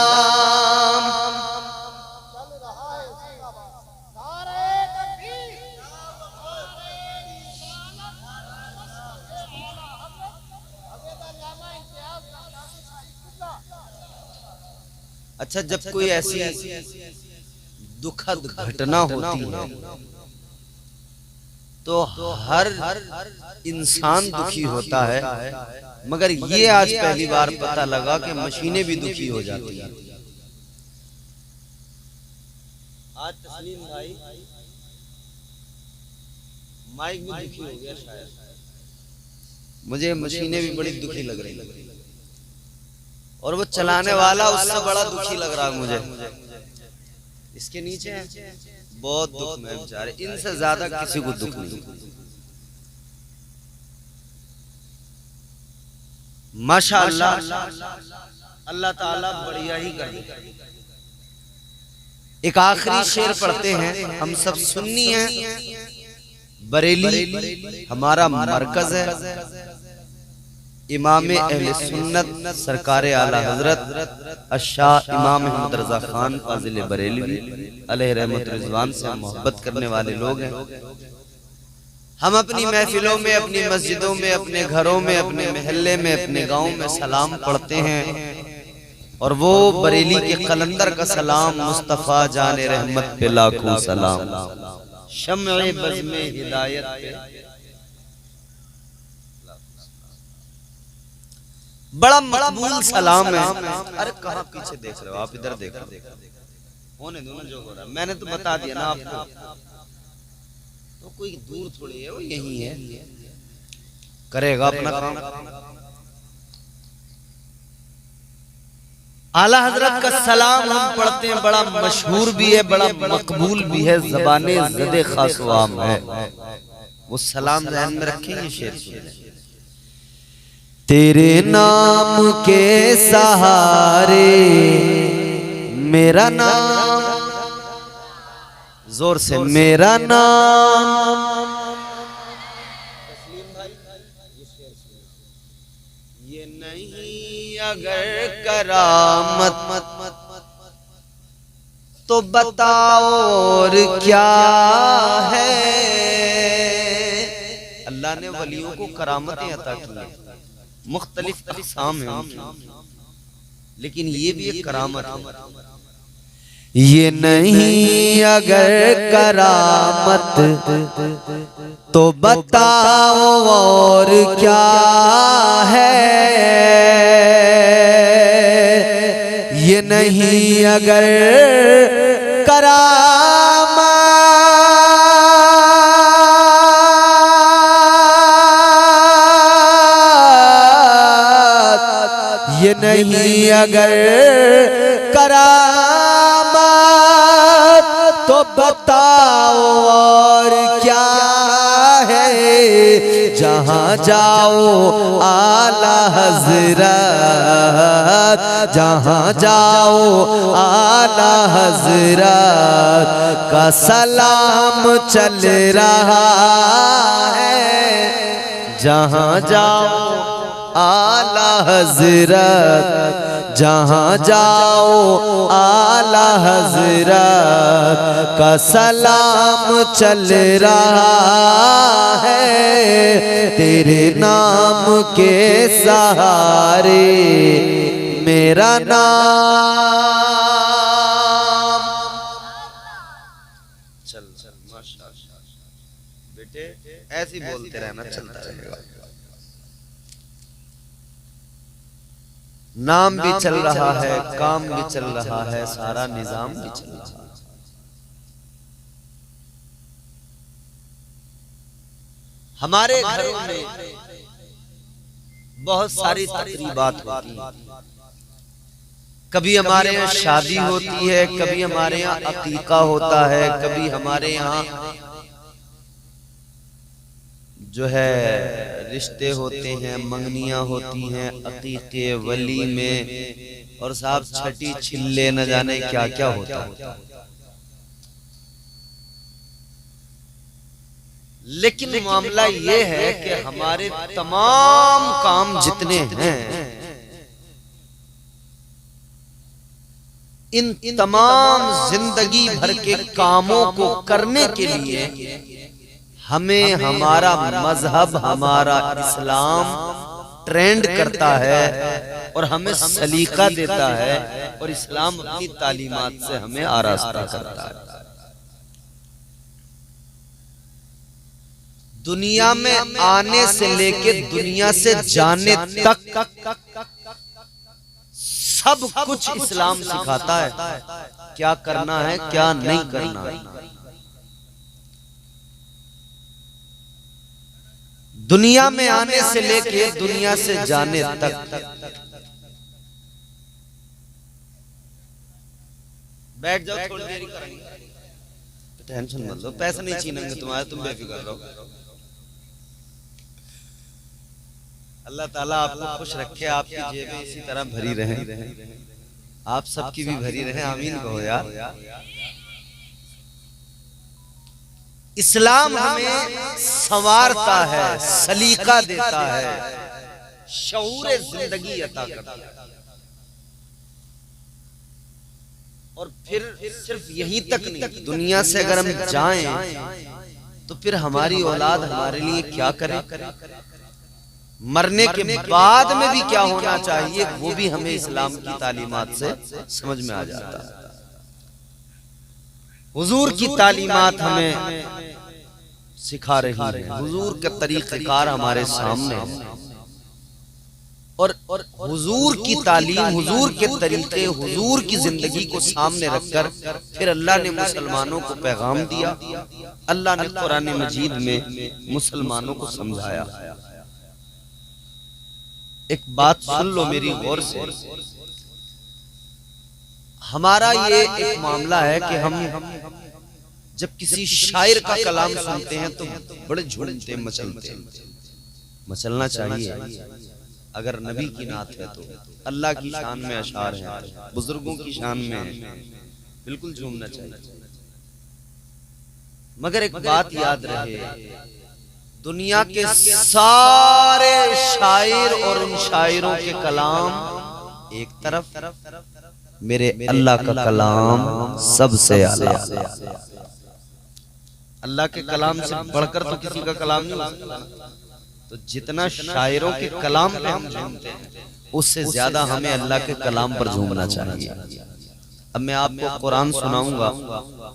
अच्छा। जब कोई ऐसी दुखद घटना होती है तो हर इंसान दुखी होता है, मगर ये आज पहली बार पता लगा कि मशीनें भी दुखी हो जाती हैं। आज तस्लीम भाई माइक भी दुखी हो गया शायद, मुझे मशीनें भी बड़ी दुखी लग रही हैं और वो चलाने वाला उससे बड़ा दुखी लग रहा है मुझे। इसके नीचे है बहुत दुख में बेचारे, इनसे ज्यादा किसी को दुख नहीं। माशाअल्लाह अल्लाह ताला बढ़िया ही कर दे। एक आखिरी शेर पढ़ते हैं, हम सब सुन्नी हैं, बरेली हमारा मरकज है, इमाम अहले सुन्नत सरकार आला हजरत अशाह इमाम अहमद रजा खान फाजिल बरेलवी अलैहि रहमत रिजवान से मोहब्बत करने वाले लोग हैं। हम अपनी महफिलों में, अपनी मस्जिदों में, अपने घरों में, अपने महल्ले में, अपने गांव में सलाम पढ़ते हैं और वो बरेली के कलंदर का सलाम मुस्तफा जाने रहमत पे लाखों सलाम, शम्ए बज़्मे हिदायत पे बड़ा मकबूल सलाम है। अरे कहाँ पीछे देख रहे हो आप, इधर देखो, होने दो ना जो हो रहा है। मैंने तो बता दिया ना आपको, तो कोई दूर थोड़ी है, वो यही है, करेगा अपना काम। आला हजरत का सलाम हम पढ़ते हैं, बड़ा मशहूर भी है, बड़ा मकबूल भी है, ज़बाने ज़दे खास आम है। वो सलाम ज़हन में रखेंगे, शेर तेरे नाम के सहारे मेरा नाम, जोर से मेरा नाम, ये नहीं अगर करामत तो बताओ और क्या है। अल्लाह ने वलियों को करामतें अता की हैं, मुख्तलिफ अक़साम है उनकी, लेकिन ये भी एक करामत है। ये नहीं अगर करामत तो बताओ और क्या है, ये नहीं अगर करामत ये नहीं अगर करामत तो बताओ और क्या है। जहाँ जाओ आला हजरत, जहाँ जाओ आला हजरत का सलाम चल रहा है। जहाँ जाओ आला हजरत, जहाँ जाओ आला हजरत का सलाम चल रहा है। तेरे नाम के सहारे मेरा नाम चल चल। माशाअल्लाह बेटे, ऐसे ही बोलते रहना, चलता रहेगा। नाम भी चल रहा है, काम भी चल रहा है, सारा निजाम भी चल रहा है। हमारे घरों में बहुत सारी तकरीबात होती हैं। कभी हमारे यहाँ शादी होती है, कभी हमारे यहाँ अकीका होता है, कभी हमारे यहाँ जो है रिश्ते होते हैं, मंगनियां होती हैं, अकीके, वली में, और साहब छठी छिल्ले न जाने क्या क्या होता है। लेकिन मामला ये है कि हमारे तमाम काम जितने हैं, इन तमाम जिंदगी भर के कामों को करने के लिए हमें हमारा मजहब, हमारा इस्लाम ट्रेंड करता है और हमें सलीका देता है, और इस्लाम अपनी तालीमात से हमें आरास्ता करता है। दुनिया में आने से लेके दुनिया से जाने तक सब कुछ इस्लाम सिखाता है, क्या करना है क्या नहीं करना है। दुनिया में आने से लेके दुनिया से जाने तक। बैठ जाओ, थोड़ी देर करेंगे, टेंशन मत लो, पैसे नहीं छीनेंगे तुम्हारे, तुम बेफिक्र रहो। अल्लाह ताला आपको खुश रखे, आपकी जेबें इसी तरह भरी रहें, आप सबकी भी भरी रहें, आमीन कहो यार। इस्लाम हमें संवारता है, सलीका देता है, शऊर जिंदगी अता करता है। और फिर सिर्फ यहीं तक नहीं, दुनिया से अगर हम जाएं तो फिर हमारी औलाद हमारे लिए क्या करे, मरने के बाद में भी क्या होना चाहिए, वो भी हमें इस्लाम की तालीमात से समझ में आ जाता है। हुजूर की तालीमात हमें सिखा रही है, हुजूर के तरीक़ेकार हमारे सामने है, और हुजूर की तालीम, हुजूर के तरीके, हुजूर की जिंदगी को सामने रखकर फिर अल्लाह ने मुसलमानों को पैगाम दिया, अल्लाह ने कुरान मजीद में मुसलमानों को समझाया। एक बात सुन लो मेरी गौर से, हमारा ये एक मामला है कि हम जब किसी शायर का कलाम सुनते हैं तो बड़े झूमते मचलते हैं। मचलना चाहिए, अगर नबी की नात है तो, अल्लाह की शान में अशार है, बुजुर्गों की शान में है, बिल्कुल झूमना चाहिए। मगर एक बात याद रहे, दुनिया के सारे शायर और उन शायरों के कलाम एक तरफ, मेरे अल्लाह का कलाम सबसे आला। अल्लाह के कलाम से बढ़कर तो किसी का कलाम नहीं हो सकता। तो जितना शायरों के कलाम पे हम झूमते हैं, उससे ज्यादा हमें अल्लाह के कलाम पर झूमना चाहिए। अब मैं आपको कुरान सुनाऊंगा,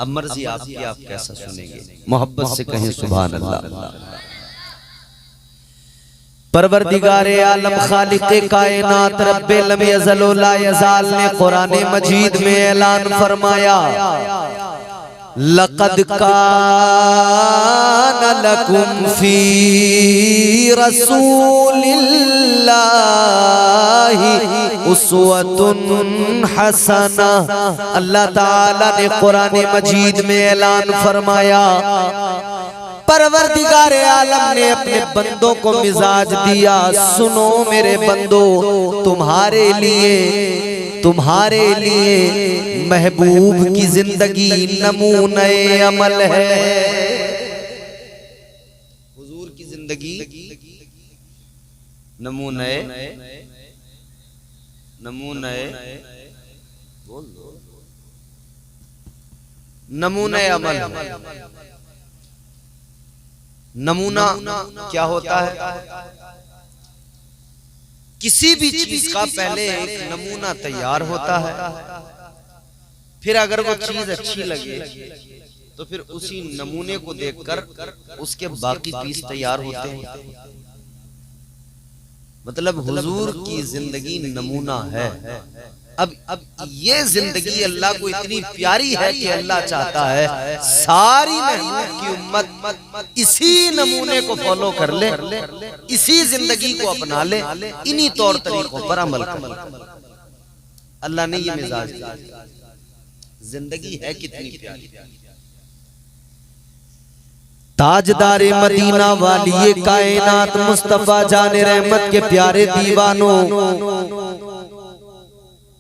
अब मर्जी आपकी, आप कैसा सुनेंगे। मोहब्बत से कहें सुभान अल्लाह। परवरदिगारे आलम खालिक़े कायनात रब्बे लम यज़ल व ला यज़ाल ने कुरान मजीद में ऐलान फरमाया, लक़द कान लकुम फी रसूलिल्लाहि उस्वतुन हसना। अल्लाह ताला ने कुरान मजीद में ऐलान फरमाया, परवरदिगार आलम ने अपने बंदों को मिजाज दिया, सुनो मेरे बंदो, तुम्हारे लिए महबूब की जिंदगी नमूने अमल है। हुजूर की जिंदगी नमूने नमूने बोल दो, नमूने अमल। नमूना क्या होता है? किसी भी चीज का पहले एक नमूना तैयार होता है, फिर अगर वो चीज अच्छी लगे तो फिर उसी नमूने को देखकर उसके बाकी पीस तैयार होते हैं। मतलब हुजूर की जिंदगी नमूना है। अब ये जिंदगी अल्लाह को इतनी प्यारी है कि अल्लाह चाहता है सारी महमूद की उम्मत इसी नमूने को फॉलो कर ले, इसी जिंदगी को अपना ले, इन्हीं तौर तरीकों पर अमल कर। अल्लाह ने ये मिजाज दिया। जिंदगी है कितनी प्यारी। ताजदारे मदीना वाली कायनात मुस्तफा जाने रहमत के प्यारे दीवानों,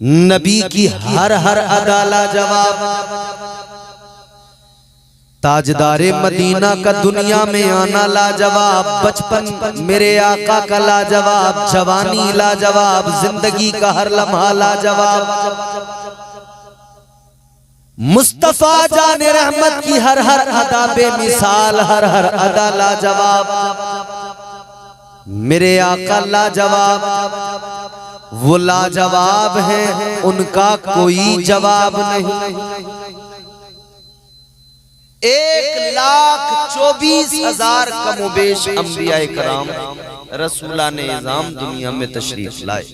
नबी की हर हर अदा जवाब। ताजदारे मदीना का दुनिया में आना लाजवाब, बचपन मेरे आका का लाजवाब, जवानी लाजवाब, जिंदगी का हर लम्हा लाजवाब। मुस्तफा जाने रहमत की हर हर अदा बेमिसाल, हर हर अदा लाजवाब। मेरे आका लाजवाब, वो लाजवाब है, उनका कोई जवाब नहीं। 1,24,000 कमोबेश अंबिया इकराम रसूला ने इज़ाम दुनिया में तशरीफ लाए।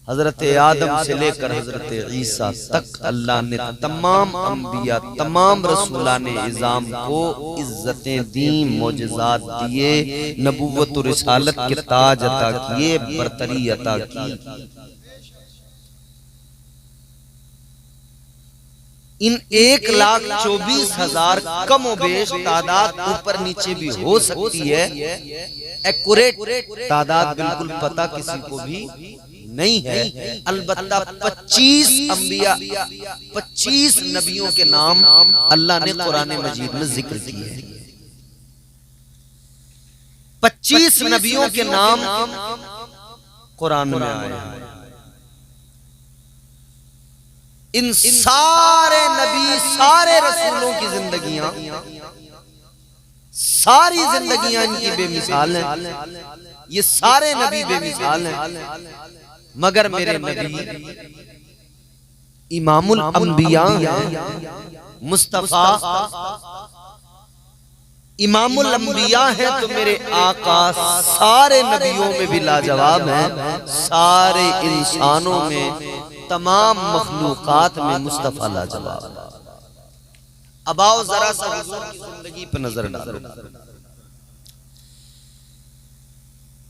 हजरत आदम से लेकर हजरत ईसा तक अल्लाह ने तमाम अंबिया, तमाम रसूला ने इज़ाम को इज्जतें दी, मोजज़ात दिए, नबुव्वत और रिसालत के ताज अता किए, बरतरी अता की। इन 1,24,000 कमोबेश तादाद ऊपर नीचे भी हो सकती है, एक्यूरेट तादाद बिल्कुल पता किसी को भी नहीं है। अलबत्ता 25 अंबिया, 25 नबियों के नाम अल्लाह ने कुरान मजीद में जिक्र किए हैं। 25 नबियों के नाम कुरान में आए हैं। इन सारे नबी, सारे रसूलों की जिंदगियां, सारी जिंदगियां इनकी बेमिसाल हैं। ये सारे नबी बेमिसाल हैं, मगर मेरे नबी इमामुल अंबिया हैं। मुस्तफा इमामुल अंबिया हैं, तो मेरे आका सारे नबियों में भी लाजवाब हैं, सारे इंसानों में, तमाम मखलूकात में मुस्तफा लाजवाब। अब आओ जरा सा हुजूर की जिंदगी पर नजर डालो।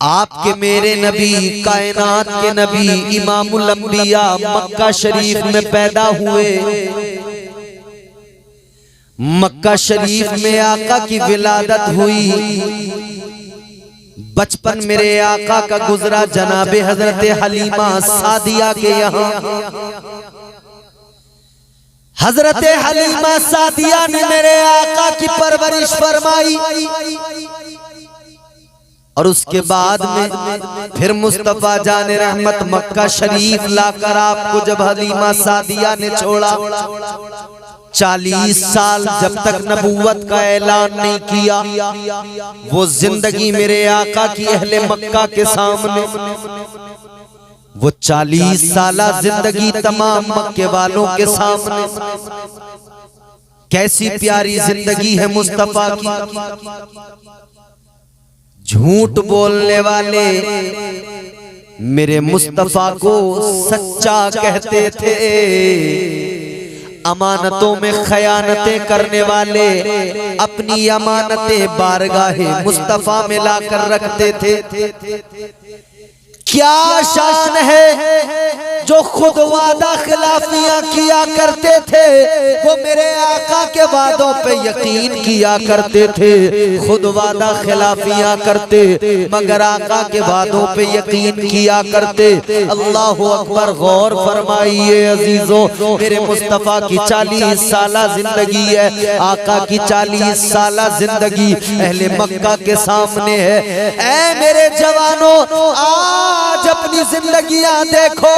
आपके मेरे नबी, कायनात के नबी, इमामुल अंबिया मक्का शरीफ में पैदा हुए। मक्का शरीफ में आका की विलादत हुई। बचपन मेरे आका का गुजरा जनाबे हजरत हलीमा सादिया के यहाँ। हजरत हलीमा सादिया ने मेरे आका की परवरिश फरमाई, और उसके बाद में फिर मुस्तफा जाने रहमत मक्का शरीफ लाकर आपको जब हलीमा सादिया ने छोड़ा, 40 साल जब तक नबूवत का ऐलान नहीं किया, वो जिंदगी मेरे आका की अहले मक्का के सामने, वो 40 साला जिंदगी तमाम मक्के वालों के सामने, कैसी प्यारी जिंदगी है मुस्तफा की। झूठ बोलने वाले मेरे मुस्तफा को सच्चा कहते थे, अमानतों में खयानतें करने वाले अपनी अमानतें बारगाहे मुस्तफा में लाकर रखते थे। क्या शान है जो खुद वादा खिलाफियां किया करते थे वो मेरे आका के वादों पे यकीन किया करते थे। खुद वादा खिलाफियां करते मगर आका के वादों पे यकीन किया करते। अल्लाह अकबर। गौर फरमाइए अजीजों, मेरे मुस्तफा की 40 साला जिंदगी है, आका की 40 साला जिंदगी अहले मक्का के सामने है। ऐ मेरे जवानों, आज अपनी जिंदगियां देखो।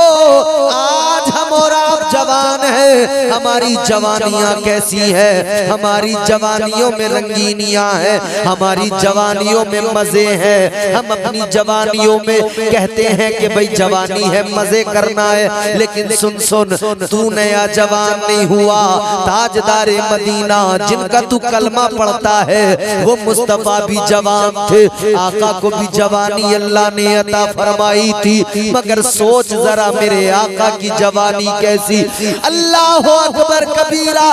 आज हम और आप जवान हैं, हमारी जवानियां कैसी है? हमारी जवानियों में रंगीनियां हैं, हमारी जवानियों में मजे हैं। हम अपनी जवानियों में कहते हैं कि भाई जवानी है, मजे करना है, लेकिन सुन सुन, तू नया जवान नहीं हुआ। ताजदारे मदीना जिनका तू कलमा पढ़ता है वो मुस्तफा भी जवान थे, आका को भी जवानी अल्लाह ने अता फरमाई थी। मगर सोच जरा मेरे आका की जवानी कैसी। अल्लाह अकबर कबीरा।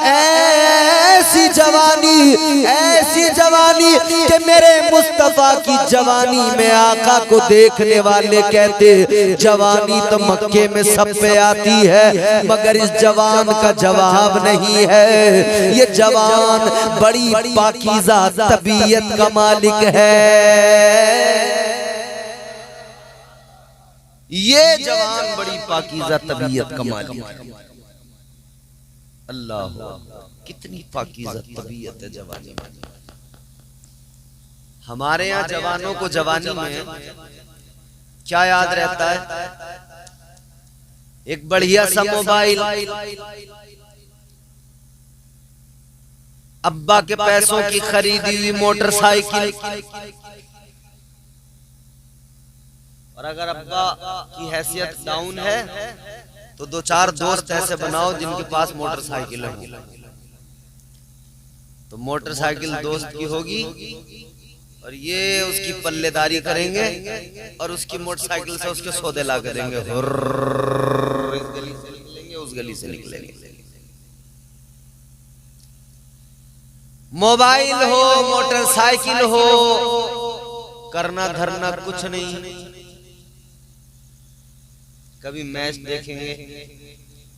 ऐसी जवानी कि मेरे मुस्तफा की जवानी में आका को देखने वाले कहते जवानी तो मक्के में सब पे आती है मगर इस जवान का जवाब नहीं है। ये जवान बड़ी पाकीज़ा तबीयत का मालिक है। ये जवान बड़ी पाकीज़ा तबीयत का मालिक है। अल्लाह, कितनी पाकीज़ा तबीयत है जवानी में। हमारे यहाँ जवानों को जवानी में क्या याद रहता है? एक बढ़िया सा मोबाइल, अब्बा के पैसों की खरीदी हुई मोटरसाइकिल, और अगर अब्बा की हैसियत डाउन है तो 2-4 दोस्त ऐसे बनाओ जिनके पास मोटरसाइकिल है। तो मोटरसाइकिल दोस्त की होगी और ये उसकी पल्लेदारी करेंगे और उसकी मोटरसाइकिल से उसके सौदे ला कर देंगे। इस गली से निकलेंगे, उस गली से निकलेंगे। मोबाइल हो, मोटरसाइकिल हो, करना धरना कुछ नहीं। कभी मैच देखेंगे,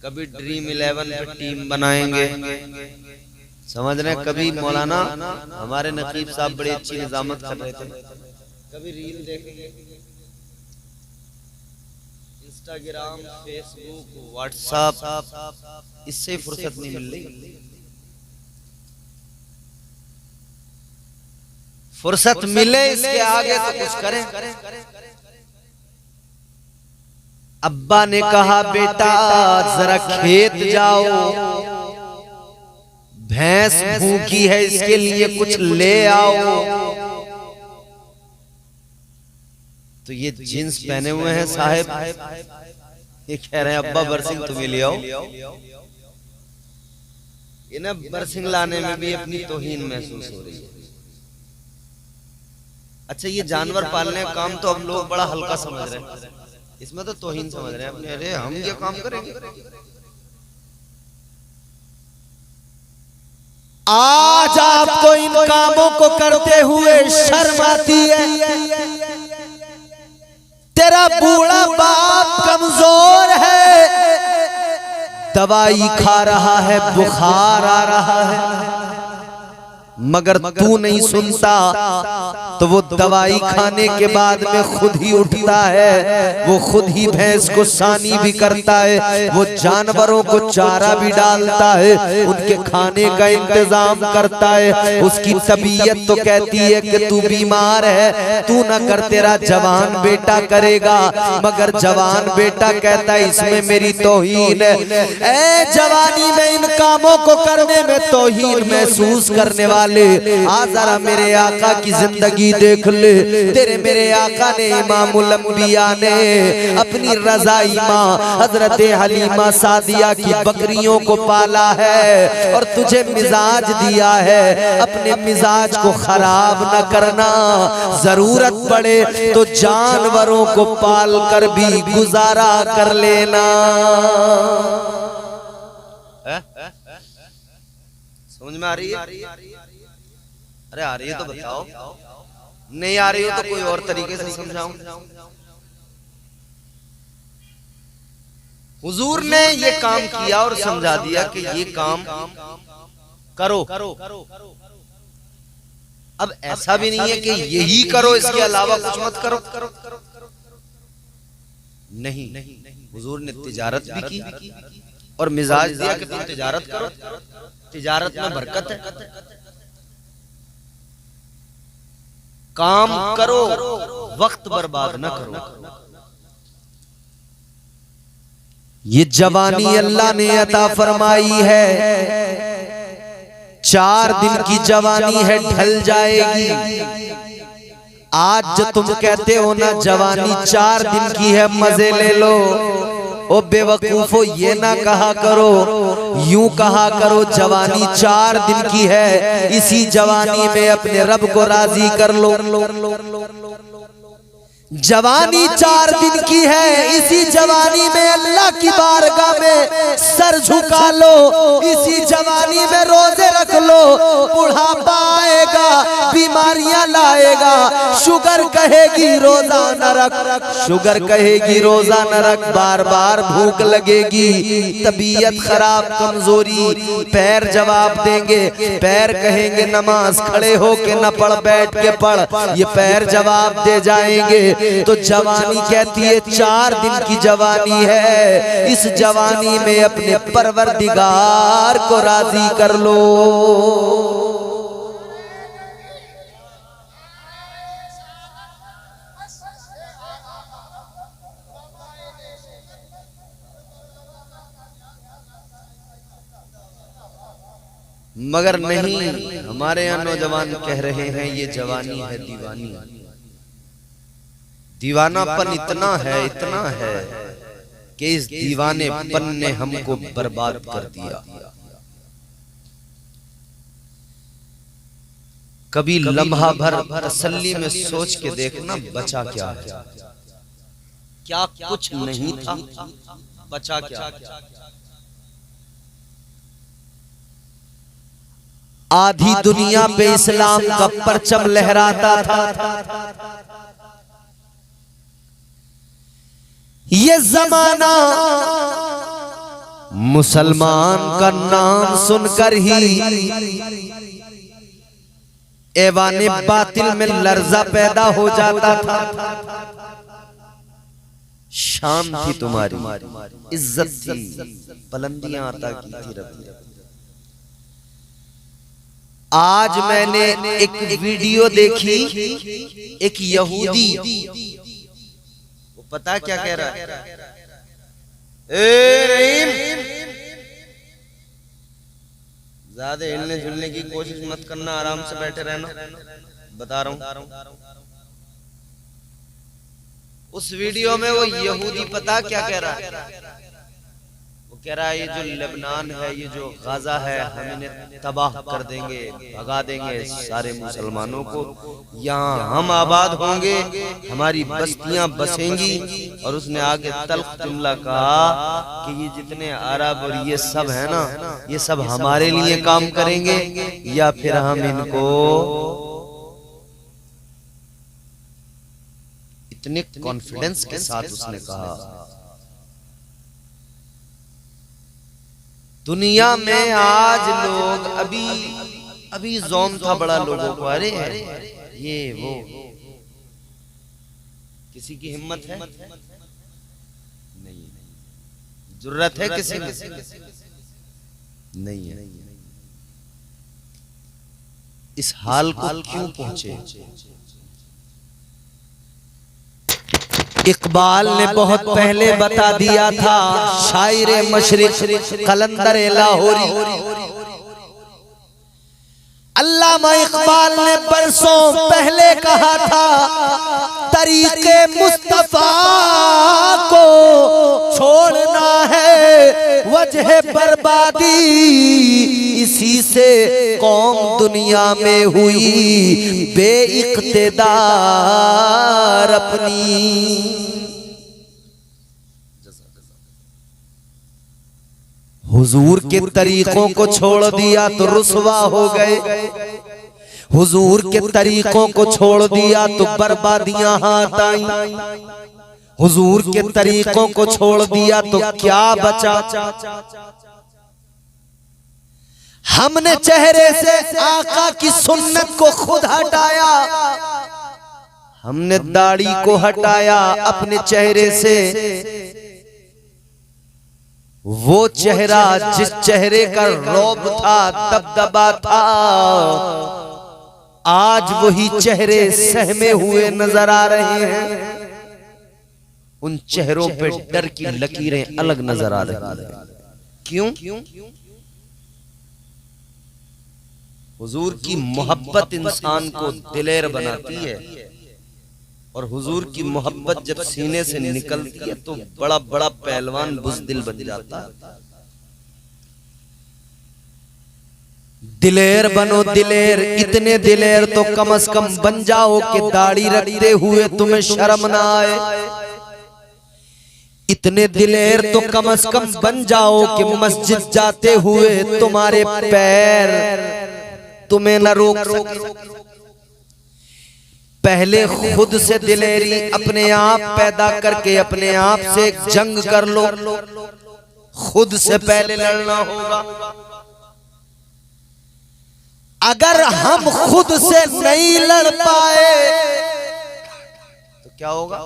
कभी ड्रीम 11 पे टीम बनाएंगे, समझ रहे हैं? कभी मौलाना हमारे नकीब साहब बड़ी अच्छी निजामत कर रहे थे, कभी रील देखेंगे, इंस्टाग्राम, फेसबुक, व्हाट्सएप, इससे फुर्सत नहीं मिल रही। फुर्सत मिले इसके आगे तो कुछ करें। अब्बा ने कहा बेटा जरा खेत जाओ, भैंस भूखी है इसके लिए कुछ ले आओ। तो ये जींस पहने हुए हैं साहब, ये कह रहे हैं अब्बा बरसिंग तुम्हें ले आओ। इन्हें बरसिंग लाने में भी अपनी तौहीन महसूस हो रही है। अच्छा, ये जानवर पालने का काम तो हम लोग बड़ा हल्का समझ रहे हैं, इसमें तो तौहीन समझ रहे हैं अपने। अरे हम ये काम करेंगे। आज आपको इन कामों को करते हुए शर्म आती है। तेरा बूढ़ा बाप कमजोर है, दवाई खा रहा है, बुखार आ रहा है, मगर तू नहीं सुनता तो वो दवाई खाने के बाद में खुद ही उठता है, वो खुद ही भैंस को सानी भी करता है, वो जानवरों को चारा भी डालता है, उनके खाने का इंतजाम करता है। उसकी तबीयत तो कहती है कि तू बीमार है, तू ना कर, तेरा जवान बेटा करेगा, मगर जवान बेटा कहता है इसमें मेरी तौहीन है। ऐ जवानी में इन कामों को करने में तौहीन महसूस करने वाले, आ जरा मेरे आका की जिंदगी देख ले। तेरे मेरे आका ने, इमामुल अंबिया ने अपनी रज़ाई माँ हजरत हलीमा सादिया की बकरियों को पाला है और तुझे मिजाज दिया है। अपने मिजाज को खराब न करना, जरूरत पड़े तो जानवरों को पाल कर भी गुजारा कर लेना। समझ में आ रही है? अरे आ रही है तो बताओ, नहीं आ रही हो तो कोई और तरीके से समझाऊं। हुजूर ने ये काम किया और समझा दिया कि ये काम करो। अब ऐसा भी नहीं है कि यही करो, इसके अलावा कुछ मत करो। नहीं, हुजूर ने तिजारत भी की और मिजाज दिया कि तुम तिजारत करो, तिजारत में बरकत है। काम करो, वक्त बर्बाद न करो। ये जवानी अल्लाह ने अता फरमाई है, 4 दिन की जवानी है, ढल जाएगी। आज जो तुम कहते हो ना जवानी 4 दिन की है, मजे ले लो। ओ बेवकूफो, ये ना कहा करो, यूं कहा करो जवानी 4 दिन की है, इसी जवानी में अपने रब को राजी कर लो। जवानी 4 दिन की है, इसी जवानी में अल्लाह की बारगाह में सर झुका लो, इसी जवानी में रोजे रख लो। बुढ़ापा आएगा, बीमारियां लाएगा, शुगर कहेगी रोजा न रख, शुगर कहेगी रोजा न रख, बार बार भूख लगेगी, तबीयत खराब, कमजोरी, पैर जवाब देंगे, पैर कहेंगे नमाज खड़े होके न पढ़, बैठ के पढ़, ये पैर जवाब दे जाएंगे। तो जवानी कहती है 4 दिन की जवानी है, इस जवानी में अपने परवरदिगार को राजी कर लो। मगर नहीं, हमारे यहाँ नौजवान कह रहे हैं ये जवानी है दीवानी। दीवानापन इतना है कि इस दीवानेपन ने हमको बर्बाद कर दिया। कभी लम्हा भर तसल्ली में सोच के देखना, बचा क्या है? क्या कुछ नहीं था, बचा क्या? आधी दुनिया पे इस्लाम का परचम लहराता था। ये जमाना मुसलमान का नाम सुनकर ही ऐवाने बातिल में लर्जा पैदा हो जाता था। शान थी तुम्हारी, इज्जत थी, बुलंदियां अता की थी रब। आज मैंने एक वीडियो देखी, एक यहूदी, पता क्या कह रहा है? ज्यादा हिलने झुलने की कोशिश मत करना, आराम से बैठे रहना, बता रहा हूं। उस वीडियो में वो यहूदी पता क्या कह रहा है? वो कह रहा है ये जो लेबनान है, ये जो गाजा है, हम इन्हें तबाह कर देंगे, भगा देंगे सारे मुसलमानों को, यहाँ हम आबाद होंगे, हमारी बस्तियां बसेंगी। और उसने आगे तल्ख जुमला कहा कि ये जितने अरब और ये सब है ना, ये सब हमारे लिए काम करेंगे या फिर हम इनको। इतने कॉन्फिडेंस के साथ उसने कहा। दुनिया में आज लोग अभी ज़ौम था बड़ा लोगों को, अरे ये वो, किसी की हिम्मत है नहीं, जुर्रत है किसी में नहीं है। इस हाल को क्यों पहुंचे? इकबाल ने बहुत पहले बता दिया था, शायरे मशरिक कलंदर लाहौरी। अल्लामा इकबाल ने बरसों पहले कहा था, तरीके मुस्तफा को छोड़ना है वजह बर्बादी, इसी से कौम दुनिया में हुई बेइख्तिदार अपनी। हुजूर के तरीकों को छोड़ दिया तो रुसवा हो गए, हुजूर के तरीकों को छोड़ दिया तो बर्बादियां हाथ आई। हुजूर के तरीकों को छोड़ दिया तो क्या बचा। हमने चेहरे से आका की सुन्नत को खुद हटाया, हमने दाढ़ी को हटाया अपने चेहरे से। वो चेहरा जिस चेहरे का रौब था, दबदबा था, आज वही चेहरे सहमे हुए नजर आ रहे हैं। उन चेहरों पे डर की लकीरें अलग नजर आ रही हैं। क्यों? हुजूर की मोहब्बत इंसान को दिलेर बनाती है, और हुजूर की मोहब्बत जब सीने से निकलती है तो बड़ा बड़ा पहलवान बुज़दिल बन जाता है। दिलेर बनो दिलेर, इतने दिलेर तो कम से कम बन जाओ कि दाढ़ी रखते हुए तुम्हें शर्म ना आए। इतने दिलेर तो कम से कम बन जाओ कि मस्जिद जाते हुए तुम्हारे पैर तुम्हें न रोक सके। पहले खुद से दिलेरी अपने आप पैदा करके अपने आप से एक जंग कर लो। खुद से पहले लड़ना होगा। अगर हम खुद से नहीं लड़ पाए तो क्या होगा?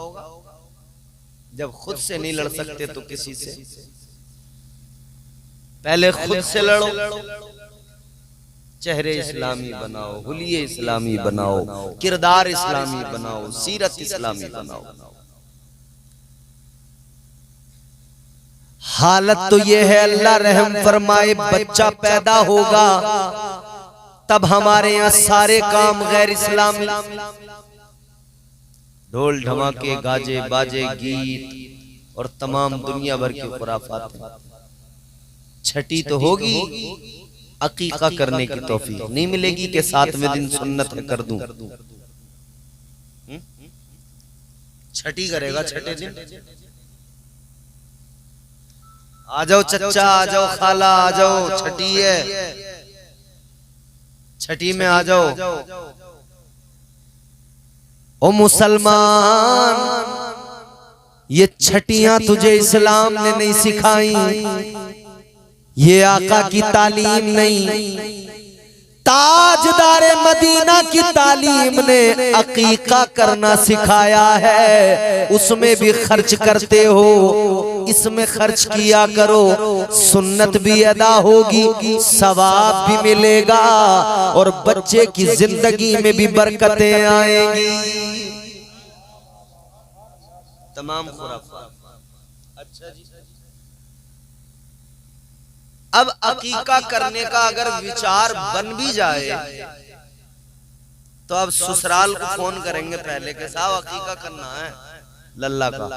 जब खुद से नहीं लड़ सकते तो किसी से पहले खुद से लड़ो। चेहरे इस्लामी बनाओ, हुलिये इस्लामी बनाओ, किरदार इस्लामी बनाओ, सीरत इस्लामी बनाओ। हालत तो ये है, अल्लाह रहम फरमाए, बच्चा पैदा होगा तब हमारे यहाँ सारे काम गैर इस्लामी, ढोल धमाके, गाजे बाजे, गीत और तमाम दुनिया भर के खुराफात। छठी तो होगी, अकीका करने की तौफीक नहीं मिलेगी कि 7वें दिन सुन्नत कर दूं। छठी करेगा, छठे दिन आ जाओ चचा, आ जाओ खाला, आ जाओ, छठी है, छठी में आ जाओ। ओ मुसलमान, ये छठियां तुझे इस्लाम ने नहीं सिखाई, ये आका की तालीम नहीं, ताजदारे मदीना की तालीम ने अकीका करना सिखाया है। उसमें भी खर्च करते हो, इसमें खर्च किया करो, सुन्नत भी अदा होगी, सवाब भी मिलेगा और बच्चे की जिंदगी में भी बरकतें आएंगी। तमाम खुराफात। अच्छा जी, अब अकीका करने का अगर विचार बन भी जाए तो अब ससुराल को फोन करेंगे पहले के साहब अकीका करना है लल्ला का।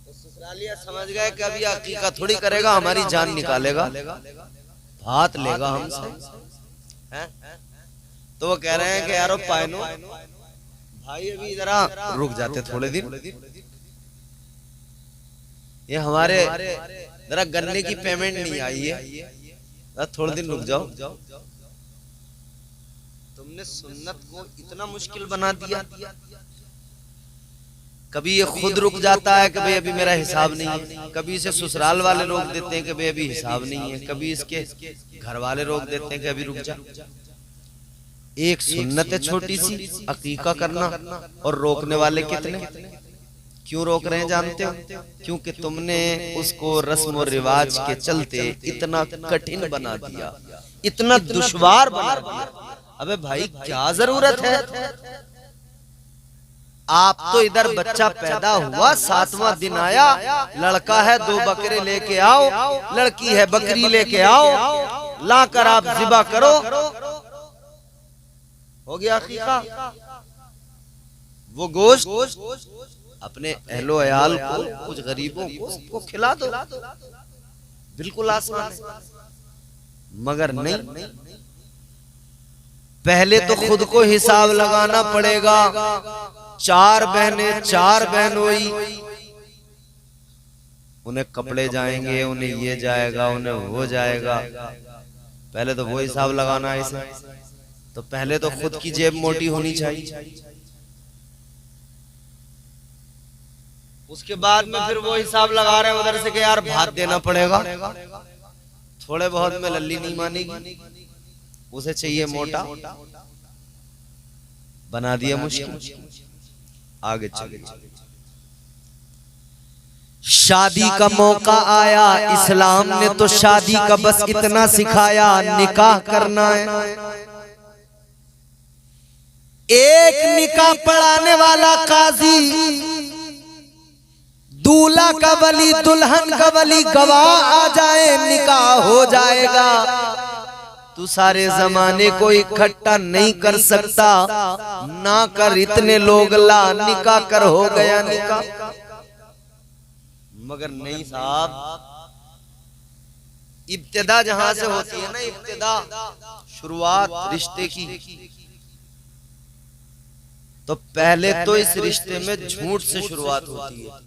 तो ससुरालिया समझ गए कि अभी अकीका थोड़ी करेगा, हमारी जान निकालेगा, भात लेगा हमसे। तो वो कह रहे हैं कि यारो पायनो भाई अभी जरा रुक जाते थोड़े दिन, ये हमारे जरा गन्ने की पेमेंट नहीं आई है, थोड़े दिन रुक जाओ। तुमने सुन्नत को इतना मुश्किल बना दिया। कभी ये खुद रुक जाता है कि भाई अभी मेरा हिसाब नहीं है, कभी इसे ससुराल वाले रोक देते हैं कि भाई अभी हिसाब नहीं है, कभी इसके घर वाले रोक देते हैं कि अभी रुक जा। एक सुन्नत है छोटी सी अकीका करना, और रोकने वाले कितने। क्यों रोक रहे हैं जानते हो? क्योंकि तुमने उसको रस्म और रिवाज के चलते इतना कठिन बना दिया, इतना दुश्वार बना दिया। अबे भाई क्या जरूरत है? आप तो इधर बच्चा पैदा हुआ, 7वां दिन आया, लड़का है 2 बकरे लेके आओ, लड़की है बकरी लेके आओ, लाकर आप ज़िबा करो, हो गया अकीका। वो गोश्त अपने अहलो अयाल को, कुछ गरीबों को खिला दो, बिल्कुल आसान है। मगर नहीं, पहले तो खुद को हिसाब लगाना पड़ेगा। 4 बहनें, 4 बहनोई, उन्हें कपड़े जाएंगे, उन्हें ये जाएगा, उन्हें वो जाएगा। पहले तो वो हिसाब लगाना है इसे। तो पहले तो खुद की जेब मोटी होनी चाहिए। उसके बाद में फिर वो हिसाब लगा रहे हैं उधर से कि यार भात देना पड़ेगा, थोड़े बहुत में लल्ली नहीं मानेगी, उसे चाहिए मोटा, बना दिया मुश्किल। आगे चले, शादी का मौका आया, इस्लाम ने तो शादी का बस इतना सिखाया, निकाह करना है। एक निकाह पढ़ाने वाला काजी, दूल्हा का वली, दुल्हन का वली गवाह आ जाए, निकाह हो जाएगा। तू सारे जमाने को इकट्ठा नहीं कर सकता, ना कर, इतने लोग ला, निकाह कर, हो गया निकाह। मगर नहीं साहब, इब्तिदा जहां से होती है ना, इब्तिदा शुरुआत रिश्ते की, तो पहले तो इस रिश्ते में झूठ से शुरुआत होती है।